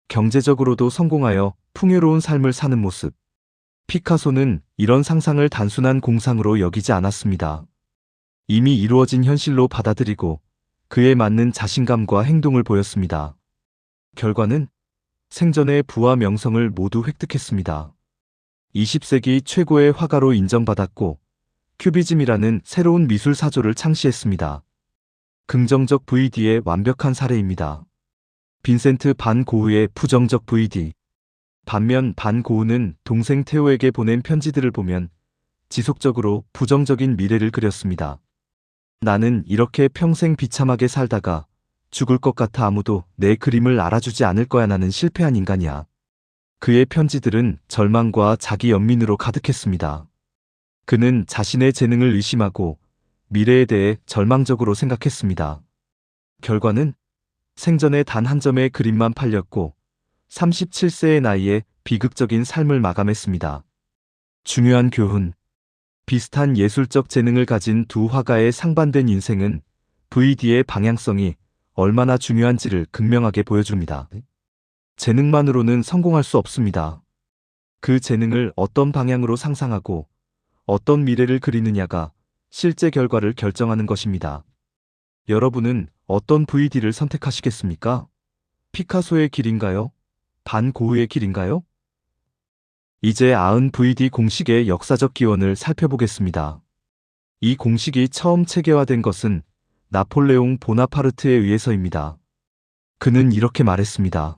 경제적으로도 성공하여 풍요로운 삶을 사는 모습. 피카소는 이런 상상을 단순한 공상으로 여기지 않았습니다. 이미 이루어진 현실로 받아들이고 그에 맞는 자신감과 행동을 보였습니다. 결과는 생전의 부와 명성을 모두 획득했습니다. 20세기 최고의 화가로 인정받았고 큐비즘이라는 새로운 미술 사조를 창시했습니다. 긍정적 VD의 완벽한 사례입니다. 빈센트 반 고흐의 부정적 VD. 반면 반 고흐는 동생 테오에게 보낸 편지들을 보면 지속적으로 부정적인 미래를 그렸습니다. 나는 이렇게 평생 비참하게 살다가 죽을 것 같아 아무도 내 그림을 알아주지 않을 거야. 나는 실패한 인간이야. 그의 편지들은 절망과 자기 연민으로 가득했습니다. 그는 자신의 재능을 의심하고 미래에 대해 절망적으로 생각했습니다. 결과는 생전에 단 한 점의 그림만 팔렸고 37세의 나이에 비극적인 삶을 마감했습니다. 중요한 교훈. 비슷한 예술적 재능을 가진 두 화가의 상반된 인생은 VD의 방향성이 얼마나 중요한지를 극명하게 보여줍니다. 재능만으로는 성공할 수 없습니다. 그 재능을 어떤 방향으로 상상하고 어떤 미래를 그리느냐가 실제 결과를 결정하는 것입니다. 여러분은 어떤 VD를 선택하시겠습니까? 피카소의 길인가요? 반 고흐의 길인가요? 이제 아흔 VD 공식의 역사적 기원을 살펴보겠습니다. 이 공식이 처음 체계화된 것은 나폴레옹 보나파르트에 의해서입니다. 그는 이렇게 말했습니다.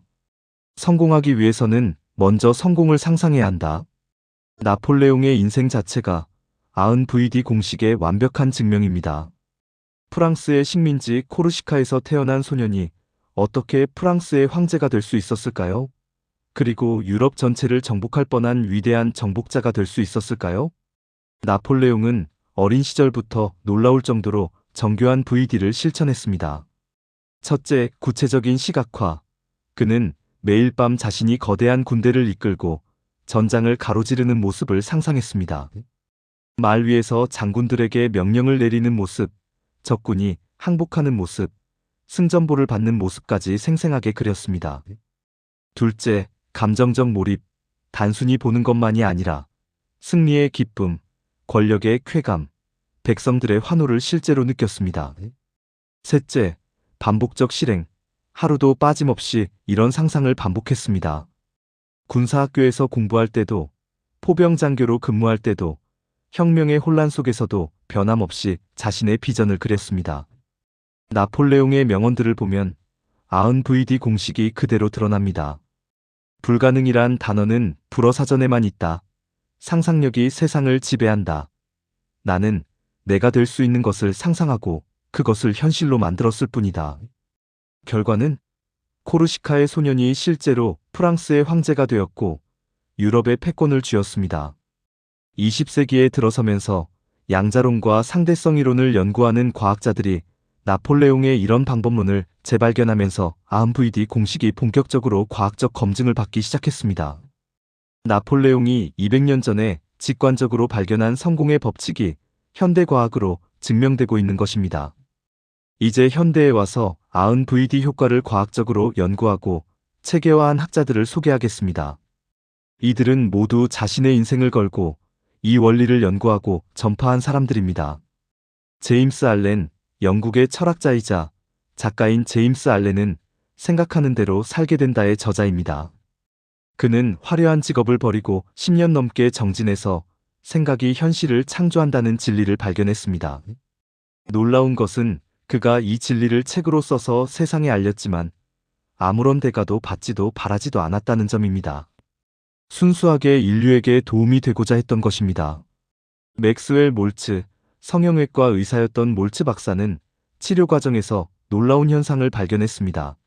성공하기 위해서는 먼저 성공을 상상해야 한다. 나폴레옹의 인생 자체가 아흔 VD 공식의 완벽한 증명입니다. 프랑스의 식민지 코르시카에서 태어난 소년이 어떻게 프랑스의 황제가 될 수 있었을까요? 그리고 유럽 전체를 정복할 뻔한 위대한 정복자가 될 수 있었을까요? 나폴레옹은 어린 시절부터 놀라울 정도로 정교한 VD를 실천했습니다. 첫째, 구체적인 시각화. 그는 매일 밤 자신이 거대한 군대를 이끌고 전장을 가로지르는 모습을 상상했습니다. 말 위에서 장군들에게 명령을 내리는 모습, 적군이 항복하는 모습, 승전보를 받는 모습까지 생생하게 그렸습니다. 둘째, 감정적 몰입. 단순히 보는 것만이 아니라 승리의 기쁨, 권력의 쾌감, 백성들의 환호를 실제로 느꼈습니다. 셋째, 반복적 실행. 하루도 빠짐없이 이런 상상을 반복했습니다. 군사학교에서 공부할 때도, 포병장교로 근무할 때도, 혁명의 혼란 속에서도 변함없이 자신의 비전을 그렸습니다. 나폴레옹의 명언들을 보면 VD 공식이 그대로 드러납니다. 불가능이란 단어는 불어사전에만 있다. 상상력이 세상을 지배한다. 나는 내가 될 수 있는 것을 상상하고 그것을 현실로 만들었을 뿐이다. 결과는 코르시카의 소년이 실제로 프랑스의 황제가 되었고 유럽의 패권을 쥐었습니다. 20세기에 들어서면서 양자론과 상대성 이론을 연구하는 과학자들이 나폴레옹의 이런 방법론을 재발견하면서 VD 공식이 본격적으로 과학적 검증을 받기 시작했습니다. 나폴레옹이 200년 전에 직관적으로 발견한 성공의 법칙이 현대 과학으로 증명되고 있는 것입니다. 이제 현대에 와서 VD 효과를 과학적으로 연구하고 체계화한 학자들을 소개하겠습니다. 이들은 모두 자신의 인생을 걸고 이 원리를 연구하고 전파한 사람들입니다. 제임스 알렌, 영국의 철학자이자 작가인 제임스 알렌은 생각하는 대로 살게 된다의 저자입니다. 그는 화려한 직업을 버리고 10년 넘게 정진해서 생각이 현실을 창조한다는 진리를 발견했습니다. 놀라운 것은 그가 이 진리를 책으로 써서 세상에 알렸지만 아무런 대가도 받지도 바라지도 않았다는 점입니다. 순수하게 인류에게 도움이 되고자 했던 것입니다. 맥스웰 몰츠, 성형외과 의사였던 몰츠 박사는 치료 과정에서 놀라운 현상을 발견했습니다.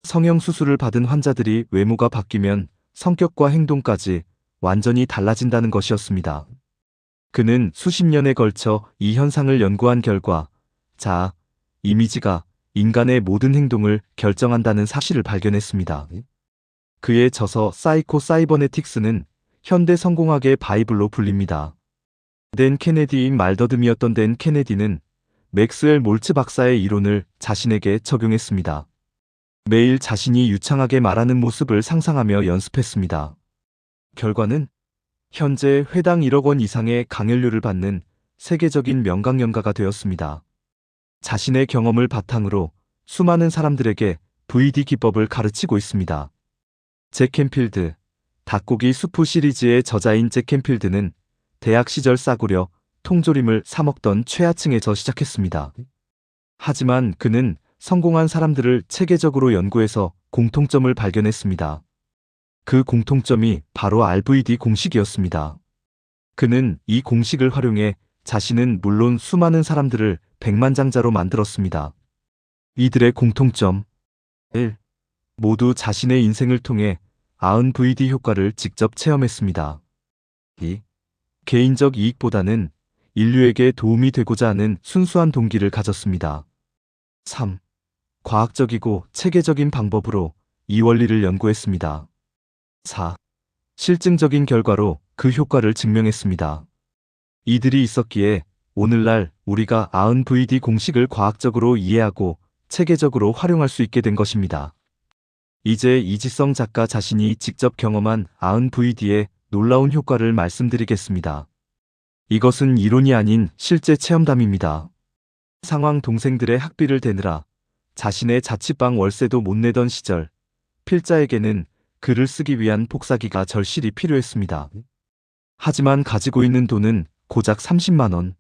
성형수술을 받은 환자들이 외모가 바뀌면 성격과 행동까지 완전히 달라진다는 것이었습니다. 그는 수십 년에 걸쳐 이 현상을 연구한 결과 자아, 이미지가 인간의 모든 행동을 결정한다는 사실을 발견했습니다. 그의 저서 사이코 사이버네틱스는 현대 성공학의 바이블로 불립니다. 댄 케네디인 말더듬이었던 댄 케네디는 맥스웰 몰츠 박사의 이론을 자신에게 적용했습니다. 매일 자신이 유창하게 말하는 모습을 상상하며 연습했습니다. 결과는 현재 회당 1억 원 이상의 강연료를 받는 세계적인 명강연가가 되었습니다. 자신의 경험을 바탕으로 수많은 사람들에게 VD 기법을 가르치고 있습니다. 잭 캔필드, 닭고기 수프 시리즈의 저자인 잭 캔필드는 대학 시절 싸구려 통조림을 사 먹던 최하층에서 시작했습니다. 하지만 그는 성공한 사람들을 체계적으로 연구해서 공통점을 발견했습니다. 그 공통점이 바로 RVD 공식이었습니다. 그는 이 공식을 활용해 자신은 물론 수많은 사람들을 백만장자로 만들었습니다. 이들의 공통점 1. 모두 자신의 인생을 통해 VD 효과를 직접 체험했습니다. 2. 개인적 이익보다는 인류에게 도움이 되고자 하는 순수한 동기를 가졌습니다. 3. 과학적이고 체계적인 방법으로 이 원리를 연구했습니다. 4. 실증적인 결과로 그 효과를 증명했습니다. 이들이 있었기에 오늘날 우리가 VD 공식을 과학적으로 이해하고 체계적으로 활용할 수 있게 된 것입니다. 이제 이지성 작가 자신이 직접 경험한 VD의 놀라운 효과를 말씀드리겠습니다. 이것은 이론이 아닌 실제 체험담입니다. 상황 동생들의 학비를 대느라 자신의 자취방 월세도 못 내던 시절, 필자에게는 글을 쓰기 위한 복사기가 절실히 필요했습니다. 하지만 가지고 있는 돈은 고작 30만 원.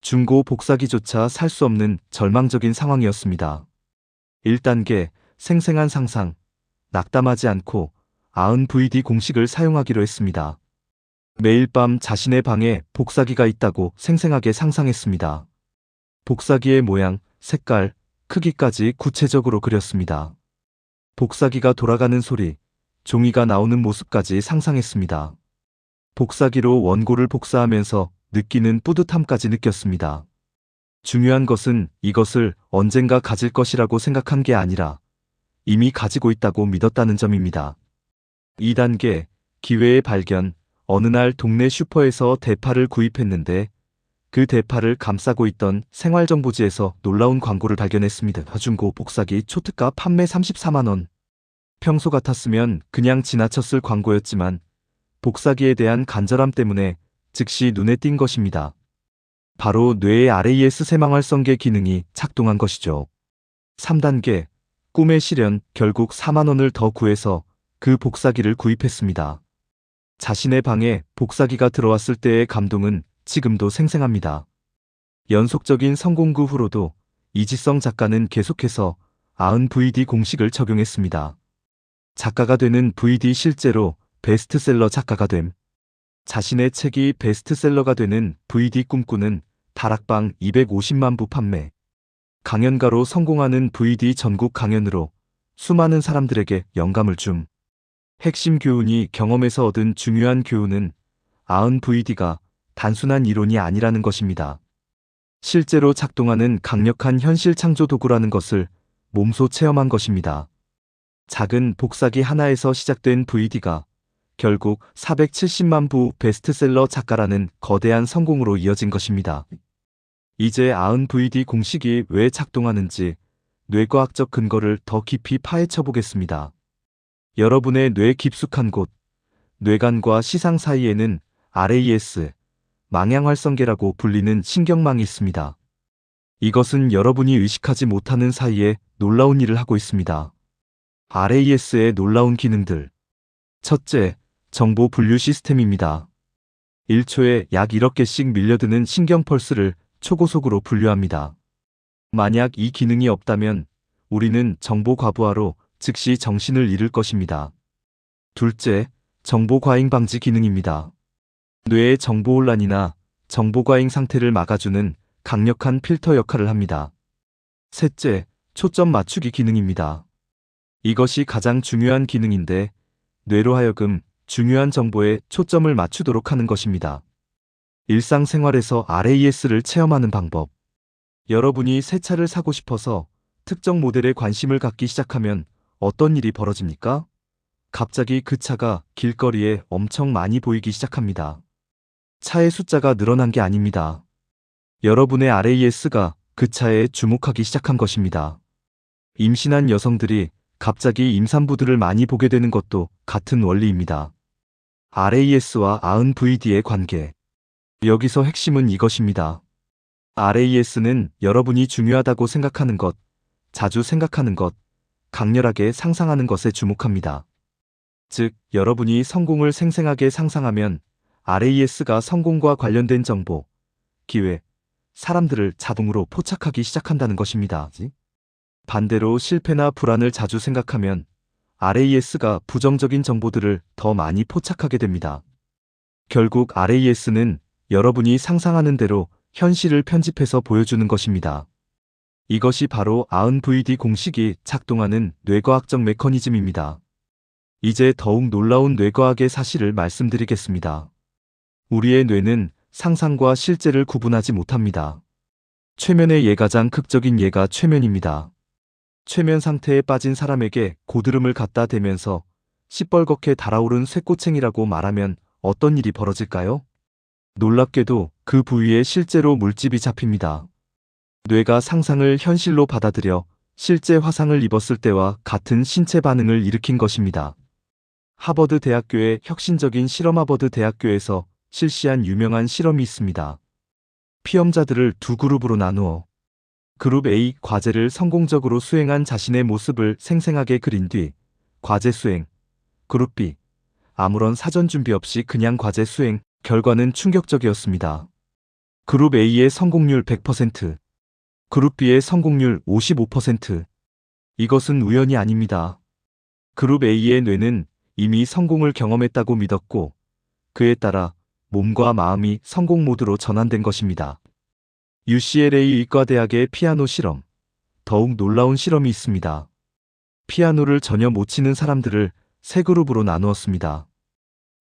중고 복사기조차 살 수 없는 절망적인 상황이었습니다. 1단계, 생생한 상상. 낙담하지 않고 VD 공식을 사용하기로 했습니다. 매일 밤 자신의 방에 복사기가 있다고 생생하게 상상했습니다. 복사기의 모양, 색깔, 크기까지 구체적으로 그렸습니다. 복사기가 돌아가는 소리, 종이가 나오는 모습까지 상상했습니다. 복사기로 원고를 복사하면서 느끼는 뿌듯함까지 느꼈습니다. 중요한 것은 이것을 언젠가 가질 것이라고 생각한 게 아니라 이미 가지고 있다고 믿었다는 점입니다. 2단계, 기회의 발견. 어느 날 동네 슈퍼에서 대파를 구입했는데 그 대파를 감싸고 있던 생활정보지에서 놀라운 광고를 발견했습니다. 중고 복사기 초특가 판매 34만 원. 평소 같았으면 그냥 지나쳤을 광고였지만 복사기에 대한 간절함 때문에 즉시 눈에 띈 것입니다. 바로 뇌의 RAS 세망활성계 기능이 작동한 것이죠. 3단계, 꿈의 실현. 결국 4만 원을 더 구해서 그 복사기를 구입했습니다. 자신의 방에 복사기가 들어왔을 때의 감동은 지금도 생생합니다. 연속적인 성공구 후로도 이지성 작가는 계속해서 아은 VD 공식을 적용했습니다. 작가가 되는 VD 실제로 베스트셀러 작가가 됨. 자신의 책이 베스트셀러가 되는 VD 꿈꾸는 다락방 250만 부 판매. 강연가로 성공하는 VD 전국 강연으로 수많은 사람들에게 영감을 줌. 핵심 교훈이 경험에서 얻은 중요한 교훈은 아은 VD가 단순한 이론이 아니라는 것입니다. 실제로 작동하는 강력한 현실 창조 도구라는 것을 몸소 체험한 것입니다. 작은 복사기 하나에서 시작된 VD가 결국 470만 부 베스트셀러 작가라는 거대한 성공으로 이어진 것입니다. 이제 아은 VD 공식이 왜 작동하는지 뇌과학적 근거를 더 깊이 파헤쳐 보겠습니다. 여러분의 뇌 깊숙한 곳, 뇌간과 시상 사이에는 RAS, 망향활성계라고 불리는 신경망이 있습니다. 이것은 여러분이 의식하지 못하는 사이에 놀라운 일을 하고 있습니다. RAS의 놀라운 기능들. 첫째, 정보 분류 시스템입니다. 1초에 약 1억 개씩 밀려드는 신경 펄스를 초고속으로 분류합니다. 만약 이 기능이 없다면 우리는 정보 과부하로 즉시 정신을 잃을 것입니다. 둘째, 정보 과잉 방지 기능입니다. 뇌의 정보 혼란이나 정보 과잉 상태를 막아주는 강력한 필터 역할을 합니다. 셋째, 초점 맞추기 기능입니다. 이것이 가장 중요한 기능인데 뇌로 하여금 중요한 정보에 초점을 맞추도록 하는 것입니다. 일상생활에서 RAS를 체험하는 방법. 여러분이 새 차를 사고 싶어서 특정 모델에 관심을 갖기 시작하면 어떤 일이 벌어집니까? 갑자기 그 차가 길거리에 엄청 많이 보이기 시작합니다. 차의 숫자가 늘어난 게 아닙니다. 여러분의 RAS가 그 차에 주목하기 시작한 것입니다. 임신한 여성들이 갑자기 임산부들을 많이 보게 되는 것도 같은 원리입니다. RAS와 아은 VD의 관계. 여기서 핵심은 이것입니다. RAS는 여러분이 중요하다고 생각하는 것, 자주 생각하는 것, 강렬하게 상상하는 것에 주목합니다. 즉, 여러분이 성공을 생생하게 상상하면 RAS가 성공과 관련된 정보, 기회, 사람들을 자동으로 포착하기 시작한다는 것입니다. 반대로 실패나 불안을 자주 생각하면 RAS가 부정적인 정보들을 더 많이 포착하게 됩니다. 결국 RAS는 여러분이 상상하는 대로 현실을 편집해서 보여주는 것입니다. 이것이 바로 아은 VD 공식이 작동하는 뇌과학적 메커니즘입니다. 이제 더욱 놀라운 뇌과학의 사실을 말씀드리겠습니다. 우리의 뇌는 상상과 실제를 구분하지 못합니다. 최면의 예가장 극적인 예가 최면입니다. 최면 상태에 빠진 사람에게 고드름을 갖다 대면서 시뻘겋게 달아오른 쇠꼬챙이라고 말하면 어떤 일이 벌어질까요? 놀랍게도 그 부위에 실제로 물집이 잡힙니다. 뇌가 상상을 현실로 받아들여 실제 화상을 입었을 때와 같은 신체 반응을 일으킨 것입니다. 하버드 대학교의 혁신적인 실험. 하버드 대학교에서 실시한 유명한 실험이 있습니다. 피험자들을 두 그룹으로 나누어 그룹 A 과제를 성공적으로 수행한 자신의 모습을 생생하게 그린 뒤 과제 수행, 그룹 B 아무런 사전 준비 없이 그냥 과제 수행. 결과는 충격적이었습니다. 그룹 A의 성공률 100%, 그룹 B의 성공률 55%. 이것은 우연이 아닙니다. 그룹 A의 뇌는 이미 성공을 경험했다고 믿었고 그에 따라 몸과 마음이 성공 모드로 전환된 것입니다. UCLA 의과대학의 피아노 실험. 더욱 놀라운 실험이 있습니다. 피아노를 전혀 못 치는 사람들을 세 그룹으로 나누었습니다.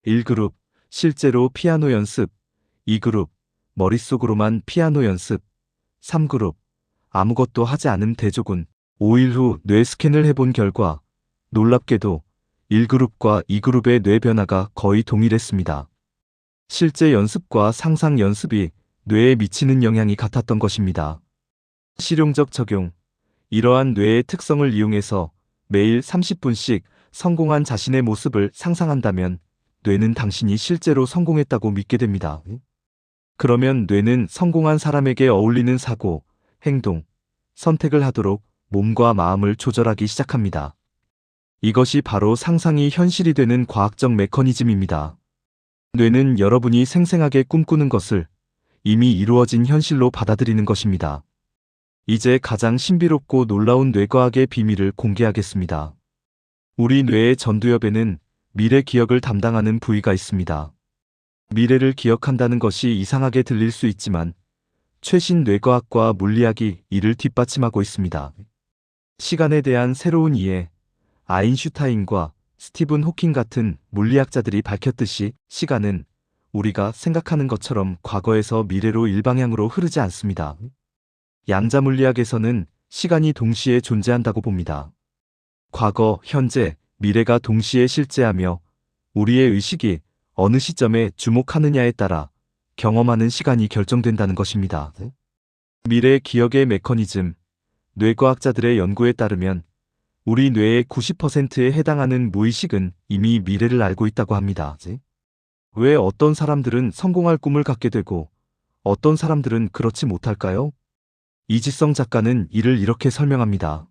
1그룹, 실제로 피아노 연습. 2그룹, 머릿속으로만 피아노 연습. 3그룹, 아무것도 하지 않음 대조군. 5일 후 뇌 스캔을 해본 결과 놀랍게도 1그룹과 2그룹의 뇌 변화가 거의 동일했습니다. 실제 연습과 상상 연습이 뇌에 미치는 영향이 같았던 것입니다. 실용적 적용. 이러한 뇌의 특성을 이용해서 매일 30분씩 성공한 자신의 모습을 상상한다면 뇌는 당신이 실제로 성공했다고 믿게 됩니다. 그러면 뇌는 성공한 사람에게 어울리는 사고, 행동, 선택을 하도록 몸과 마음을 조절하기 시작합니다. 이것이 바로 상상이 현실이 되는 과학적 메커니즘입니다. 뇌는 여러분이 생생하게 꿈꾸는 것을 이미 이루어진 현실로 받아들이는 것입니다. 이제 가장 신비롭고 놀라운 뇌과학의 비밀을 공개하겠습니다. 우리 뇌의 전두엽에는 미래 기억을 담당하는 부위가 있습니다. 미래를 기억한다는 것이 이상하게 들릴 수 있지만 최신 뇌과학과 물리학이 이를 뒷받침하고 있습니다. 시간에 대한 새로운 이해. 아인슈타인과 스티븐 호킹 같은 물리학자들이 밝혔듯이 시간은 우리가 생각하는 것처럼 과거에서 미래로 일방향으로 흐르지 않습니다. 양자 물리학에서는 시간이 동시에 존재한다고 봅니다. 과거, 현재, 미래가 동시에 실재하며 우리의 의식이 어느 시점에 주목하느냐에 따라 경험하는 시간이 결정된다는 것입니다. 미래 기억의 메커니즘. 뇌과학자들의 연구에 따르면 우리 뇌의 90%에 해당하는 무의식은 이미 미래를 알고 있다고 합니다. 왜 어떤 사람들은 성공할 꿈을 갖게 되고 어떤 사람들은 그렇지 못할까요? 이지성 작가는 이를 이렇게 설명합니다.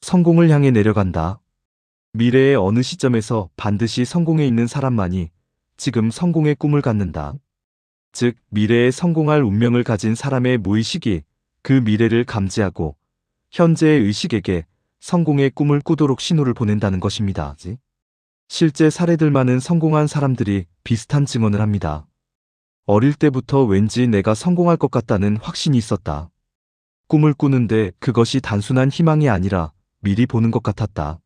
성공을 향해 내려간다. 미래의 어느 시점에서 반드시 성공해 있는 사람만이 지금 성공의 꿈을 갖는다. 즉, 미래에 성공할 운명을 가진 사람의 무의식이 그 미래를 감지하고 현재의 의식에게 성공의 꿈을 꾸도록 신호를 보낸다는 것입니다. 실제 사례들만은 성공한 사람들이 비슷한 증언을 합니다. 어릴 때부터 왠지 내가 성공할 것 같다는 확신이 있었다. 꿈을 꾸는데 그것이 단순한 희망이 아니라 미리 보는 것 같았다.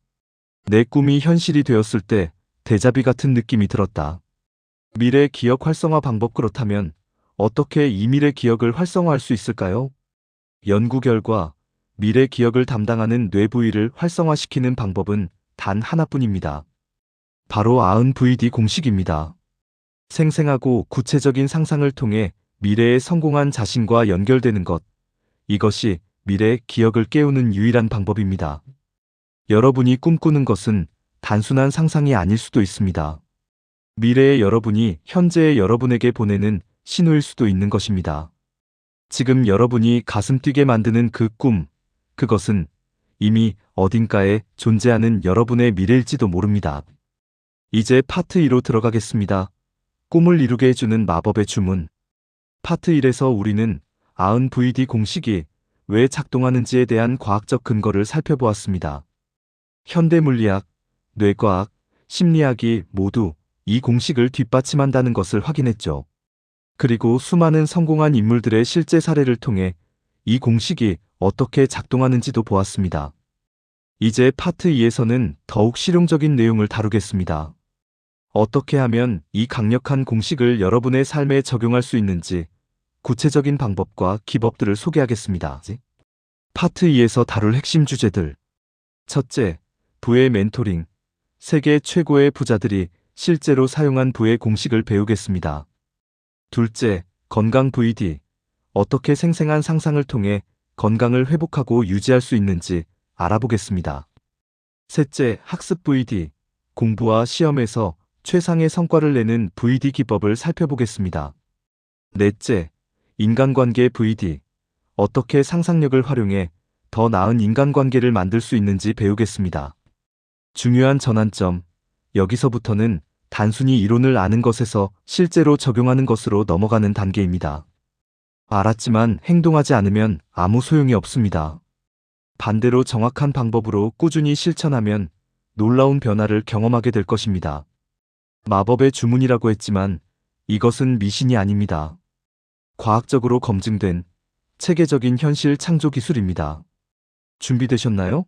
내 꿈이 현실이 되었을 때 데자뷰 같은 느낌이 들었다. 미래 기억 활성화 방법. 그렇다면 어떻게 이 미래 기억을 활성화할 수 있을까요? 연구 결과 미래 기억을 담당하는 뇌 부위를 활성화시키는 방법은 단 하나뿐입니다. 바로 아흔VD 공식입니다. 생생하고 구체적인 상상을 통해 미래에 성공한 자신과 연결되는 것. 이것이 미래 기억을 깨우는 유일한 방법입니다. 여러분이 꿈꾸는 것은 단순한 상상이 아닐 수도 있습니다. 미래의 여러분이 현재의 여러분에게 보내는 신호일 수도 있는 것입니다. 지금 여러분이 가슴 뛰게 만드는 그 꿈, 그것은 이미 어딘가에 존재하는 여러분의 미래일지도 모릅니다. 이제 파트 2로 들어가겠습니다. 꿈을 이루게 해주는 마법의 주문. 파트 1에서 우리는 아흔VD 공식이 왜 작동하는지에 대한 과학적 근거를 살펴보았습니다. 현대 물리학, 뇌과학, 심리학이 모두 이 공식을 뒷받침한다는 것을 확인했죠. 그리고 수많은 성공한 인물들의 실제 사례를 통해 이 공식이 어떻게 작동하는지도 보았습니다. 이제 파트 2에서는 더욱 실용적인 내용을 다루겠습니다. 어떻게 하면 이 강력한 공식을 여러분의 삶에 적용할 수 있는지 구체적인 방법과 기법들을 소개하겠습니다. 파트 2에서 다룰 핵심 주제들. 첫째, 부의 멘토링. 세계 최고의 부자들이 실제로 사용한 부의 공식을 배우겠습니다. 둘째, 건강 VD. 어떻게 생생한 상상을 통해 건강을 회복하고 유지할 수 있는지 알아보겠습니다. 셋째, 학습 VD. 공부와 시험에서 최상의 성과를 내는 VD 기법을 살펴보겠습니다. 넷째, 인간관계 VD. 어떻게 상상력을 활용해 더 나은 인간관계를 만들 수 있는지 배우겠습니다. 중요한 전환점. 여기서부터는 단순히 이론을 아는 것에서 실제로 적용하는 것으로 넘어가는 단계입니다. 알았지만 행동하지 않으면 아무 소용이 없습니다. 반대로 정확한 방법으로 꾸준히 실천하면 놀라운 변화를 경험하게 될 것입니다. 마법의 주문이라고 했지만 이것은 미신이 아닙니다. 과학적으로 검증된 체계적인 현실 창조 기술입니다. 준비되셨나요?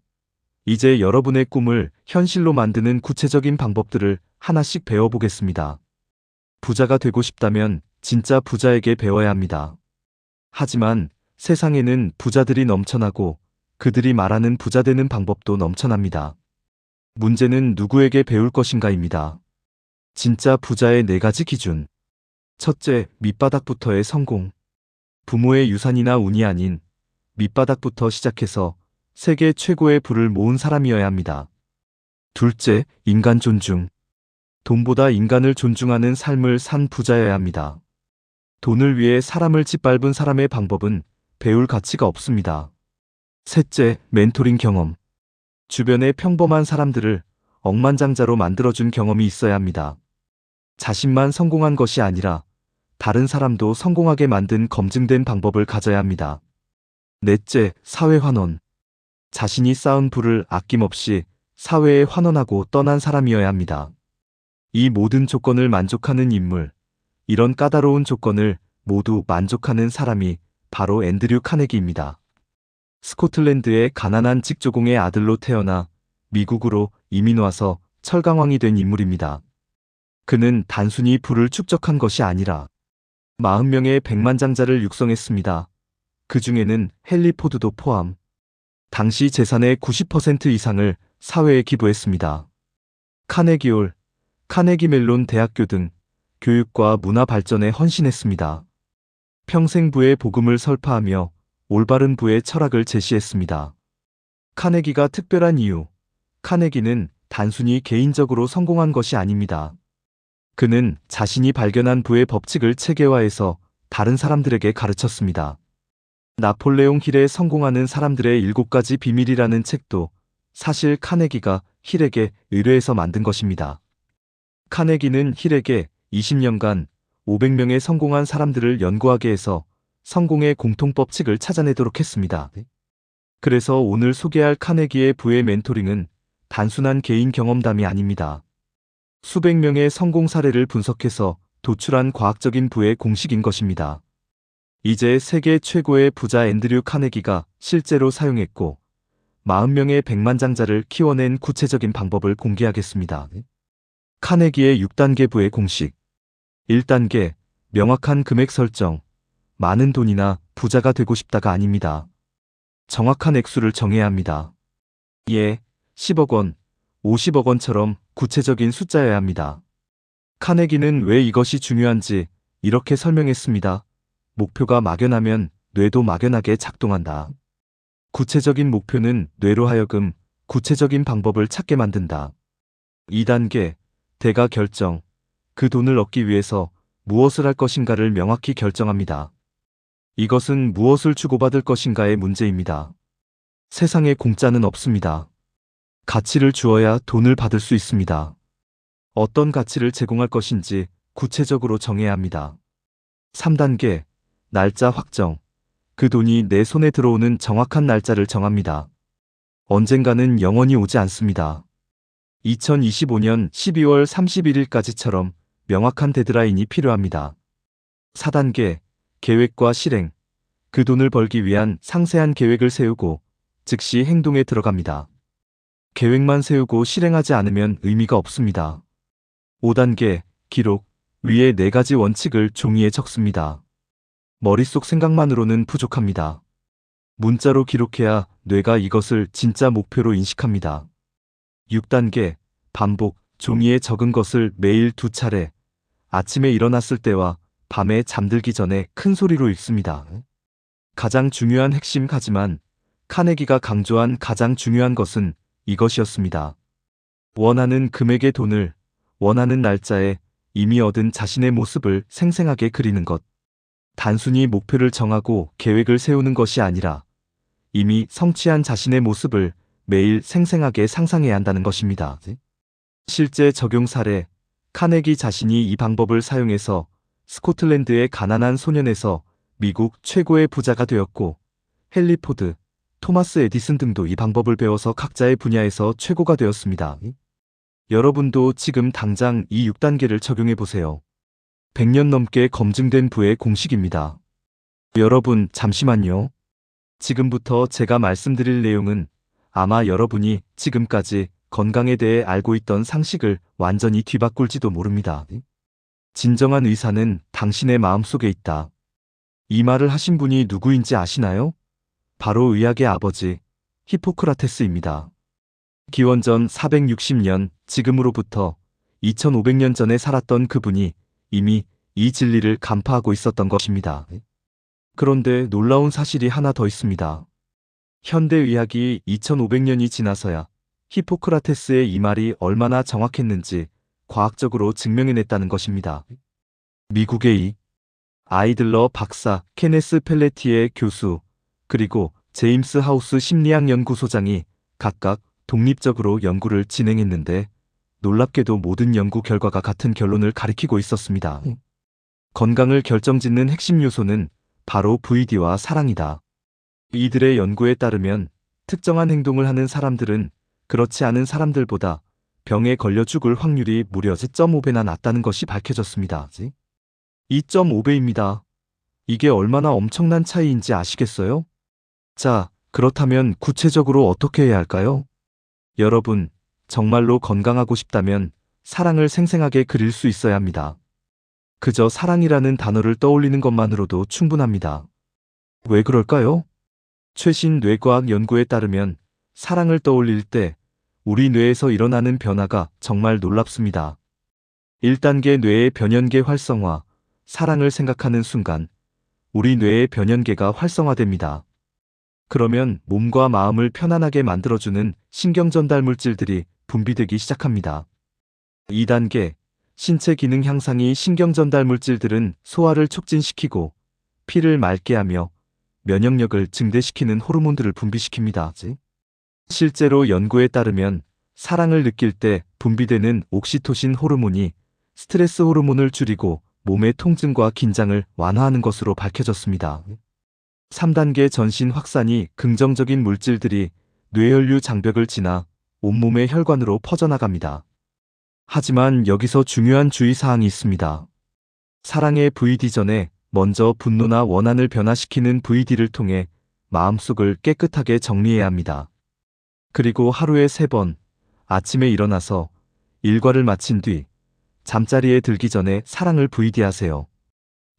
이제 여러분의 꿈을 현실로 만드는 구체적인 방법들을 하나씩 배워보겠습니다. 부자가 되고 싶다면 진짜 부자에게 배워야 합니다. 하지만 세상에는 부자들이 넘쳐나고 그들이 말하는 부자 되는 방법도 넘쳐납니다. 문제는 누구에게 배울 것인가입니다. 진짜 부자의 4가지 기준. 첫째, 밑바닥부터의 성공. 부모의 유산이나 운이 아닌 밑바닥부터 시작해서 세계 최고의 부를 모은 사람이어야 합니다. 둘째, 인간 존중. 돈보다 인간을 존중하는 삶을 산 부자여야 합니다. 돈을 위해 사람을 짓밟은 사람의 방법은 배울 가치가 없습니다. 셋째, 멘토링 경험. 주변의 평범한 사람들을 억만장자로 만들어준 경험이 있어야 합니다. 자신만 성공한 것이 아니라 다른 사람도 성공하게 만든 검증된 방법을 가져야 합니다. 넷째, 사회 환원. 자신이 쌓은 부를 아낌없이 사회에 환원하고 떠난 사람이어야 합니다. 이 모든 조건을 만족하는 인물, 이런 까다로운 조건을 모두 만족하는 사람이 바로 앤드류 카네기입니다. 스코틀랜드의 가난한 직조공의 아들로 태어나 미국으로 이민 와서 철강왕이 된 인물입니다. 그는 단순히 부를 축적한 것이 아니라 40명의 백만장자를 육성했습니다. 그 중에는 헨리 포드도 포함. 당시 재산의 90% 이상을 사회에 기부했습니다. 카네기홀, 카네기 멜론 대학교 등 교육과 문화 발전에 헌신했습니다. 평생 부의 복음을 설파하며 올바른 부의 철학을 제시했습니다. 카네기가 특별한 이유. 카네기는 단순히 개인적으로 성공한 것이 아닙니다. 그는 자신이 발견한 부의 법칙을 체계화해서 다른 사람들에게 가르쳤습니다. 나폴레옹 힐의 성공하는 사람들의 7가지 비밀이라는 책도 사실 카네기가 힐에게 의뢰해서 만든 것입니다. 카네기는 힐에게 20년간 500명의 성공한 사람들을 연구하게 해서 성공의 공통법칙을 찾아내도록 했습니다. 그래서 오늘 소개할 카네기의 부의 멘토링은 단순한 개인 경험담이 아닙니다. 수백 명의 성공 사례를 분석해서 도출한 과학적인 부의 공식인 것입니다. 이제 세계 최고의 부자 앤드류 카네기가 실제로 사용했고 40명의 백만장자를 키워낸 구체적인 방법을 공개하겠습니다. 카네기의 6단계 부의 공식. 1단계, 명확한 금액 설정. 많은 돈이나 부자가 되고 싶다가 아닙니다. 정확한 액수를 정해야 합니다. 예, 10억 원, 50억 원처럼 구체적인 숫자여야 합니다. 카네기는 왜 이것이 중요한지 이렇게 설명했습니다. 목표가 막연하면 뇌도 막연하게 작동한다. 구체적인 목표는 뇌로 하여금 구체적인 방법을 찾게 만든다. 2단계, 대가 결정. 그 돈을 얻기 위해서 무엇을 할 것인가를 명확히 결정합니다. 이것은 무엇을 주고받을 것인가의 문제입니다. 세상에 공짜는 없습니다. 가치를 주어야 돈을 받을 수 있습니다. 어떤 가치를 제공할 것인지 구체적으로 정해야 합니다. 3단계, 날짜 확정. 그 돈이 내 손에 들어오는 정확한 날짜를 정합니다. 언젠가는 영원히 오지 않습니다. 2025년 12월 31일까지처럼 명확한 데드라인이 필요합니다. 4단계, 계획과 실행. 그 돈을 벌기 위한 상세한 계획을 세우고 즉시 행동에 들어갑니다. 계획만 세우고 실행하지 않으면 의미가 없습니다. 5단계, 기록. 위의 4가지 원칙을 종이에 적습니다. 머릿속 생각만으로는 부족합니다. 문자로 기록해야 뇌가 이것을 진짜 목표로 인식합니다. 6단계, 반복. 종이에 적은 것을 매일 2차례. 아침에 일어났을 때와 밤에 잠들기 전에 큰 소리로 읽습니다. 가장 중요한 핵심하지만 카네기가 강조한 가장 중요한 것은 이것이었습니다. 원하는 금액의 돈을 원하는 날짜에 이미 얻은 자신의 모습을 생생하게 그리는 것. 단순히 목표를 정하고 계획을 세우는 것이 아니라 이미 성취한 자신의 모습을 매일 생생하게 상상해야 한다는 것입니다. 실제 적용 사례. 카네기 자신이 이 방법을 사용해서 스코틀랜드의 가난한 소년에서 미국 최고의 부자가 되었고 헨리 포드, 토마스 에디슨 등도 이 방법을 배워서 각자의 분야에서 최고가 되었습니다. 여러분도 지금 당장 이 6단계를 적용해 보세요. 100년 넘게 검증된 부의 공식입니다. 여러분, 잠시만요. 지금부터 제가 말씀드릴 내용은 아마 여러분이 지금까지 건강에 대해 알고 있던 상식을 완전히 뒤바꿀지도 모릅니다. 진정한 의사는 당신의 마음속에 있다. 이 말을 하신 분이 누구인지 아시나요? 바로 의학의 아버지 히포크라테스입니다. 기원전 460년, 지금으로부터 2500년 전에 살았던 그분이 이미 이 진리를 간파하고 있었던 것입니다. 그런데 놀라운 사실이 하나 더 있습니다. 현대의학이 2500년이 지나서야 히포크라테스의 이 말이 얼마나 정확했는지 과학적으로 증명해냈다는 것입니다. 미국의 이 아이들러 박사, 케네스 펠레티에 교수, 그리고 제임스 하우스 심리학 연구소장이 각각 독립적으로 연구를 진행했는데 놀랍게도 모든 연구 결과가 같은 결론을 가리키고 있었습니다. 건강을 결정짓는 핵심 요소는 바로 VD와 사랑이다. 이들의 연구에 따르면 특정한 행동을 하는 사람들은 그렇지 않은 사람들보다 병에 걸려 죽을 확률이 무려 2.5배나 낮다는 것이 밝혀졌습니다. 2.5배입니다. 이게 얼마나 엄청난 차이인지 아시겠어요? 자, 그렇다면 구체적으로 어떻게 해야 할까요? 여러분, 정말로 건강하고 싶다면 사랑을 생생하게 그릴 수 있어야 합니다. 그저 사랑이라는 단어를 떠올리는 것만으로도 충분합니다. 왜 그럴까요? 최신 뇌과학 연구에 따르면 사랑을 떠올릴 때 우리 뇌에서 일어나는 변화가 정말 놀랍습니다. 1단계 뇌의 변연계 활성화, 사랑을 생각하는 순간 우리 뇌의 변연계가 활성화됩니다. 그러면 몸과 마음을 편안하게 만들어주는 신경전달 물질들이 분비되기 시작합니다. 2단계, 신체 기능 향상이 신경전달 물질들은 소화를 촉진시키고 피를 맑게 하며 면역력을 증대시키는 호르몬들을 분비시킵니다. 실제로 연구에 따르면 사랑을 느낄 때 분비되는 옥시토신 호르몬이 스트레스 호르몬을 줄이고 몸의 통증과 긴장을 완화하는 것으로 밝혀졌습니다. 3단계 전신 확산이 긍정적인 물질들이 뇌혈류 장벽을 지나 온몸의 혈관으로 퍼져나갑니다. 하지만 여기서 중요한 주의사항이 있습니다. 사랑의 VD 전에 먼저 분노나 원한을 변화시키는 VD를 통해 마음속을 깨끗하게 정리해야 합니다. 그리고 하루에 3번, 아침에 일어나서 일과를 마친 뒤 잠자리에 들기 전에 사랑을 VD하세요.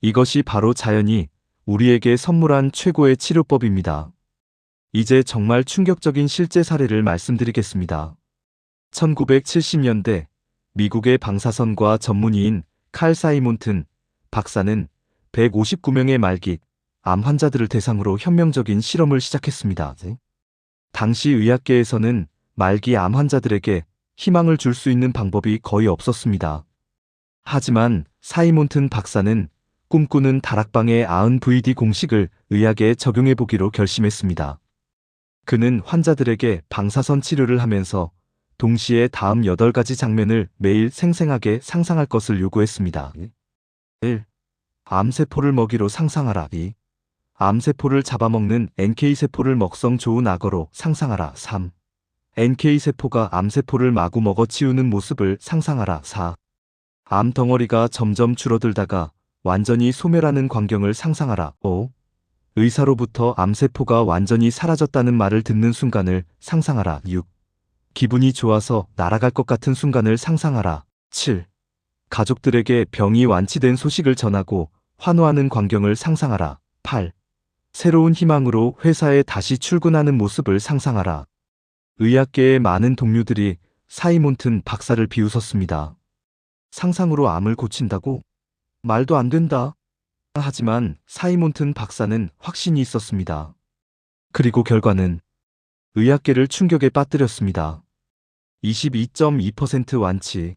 이것이 바로 자연이 우리에게 선물한 최고의 치료법입니다. 이제 정말 충격적인 실제 사례를 말씀드리겠습니다. 1970년대 미국의 방사선과 전문의인 칼 사이몬튼 박사는 159명의 말기 암 환자들을 대상으로 혁명적인 실험을 시작했습니다. 당시 의학계에서는 말기 암 환자들에게 희망을 줄 수 있는 방법이 거의 없었습니다. 하지만 사이몬튼 박사는 꿈꾸는 다락방의 90VD 공식을 의학에 적용해보기로 결심했습니다. 그는 환자들에게 방사선 치료를 하면서 동시에 다음 8가지 장면을 매일 생생하게 상상할 것을 요구했습니다. 1. 암세포를 먹이로 상상하라. 2. 암세포를 잡아먹는 NK세포를 먹성 좋은 악어로 상상하라. 3. NK세포가 암세포를 마구 먹어치우는 모습을 상상하라. 4. 암덩어리가 점점 줄어들다가 완전히 소멸하는 광경을 상상하라. 5. 의사로부터 암세포가 완전히 사라졌다는 말을 듣는 순간을 상상하라. 6. 기분이 좋아서 날아갈 것 같은 순간을 상상하라. 7. 가족들에게 병이 완치된 소식을 전하고 환호하는 광경을 상상하라. 8. 새로운 희망으로 회사에 다시 출근하는 모습을 상상하라. 의학계의 많은 동료들이 사이몬튼 박사를 비웃었습니다. 상상으로 암을 고친다고? 말도 안 된다. 하지만 사이몬튼 박사는 확신이 있었습니다. 그리고 결과는 의학계를 충격에 빠뜨렸습니다. 22.2% 완치.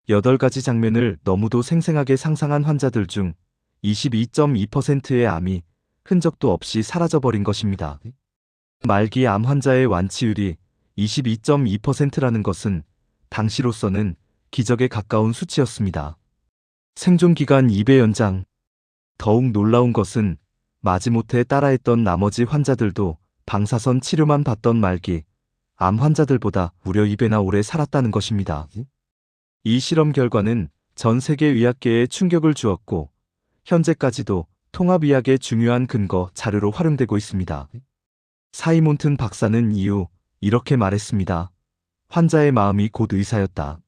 8가지 장면을 너무도 생생하게 상상한 환자들 중 22.2%의 암이 흔적도 없이 사라져버린 것입니다. 말기 암 환자의 완치율이 22.2%라는 것은 당시로서는 기적에 가까운 수치였습니다. 생존기간 2배 연장. 더욱 놀라운 것은 마지못해 따라했던 나머지 환자들도 방사선 치료만 받던 말기 암 환자들보다 무려 2배나 오래 살았다는 것입니다. 이 실험 결과는 전 세계 의학계에 충격을 주었고 현재까지도 통합의학의 중요한 근거 자료로 활용되고 있습니다. 사이몬튼 박사는 이후 이렇게 말했습니다. 환자의 마음이 곧 의사였다.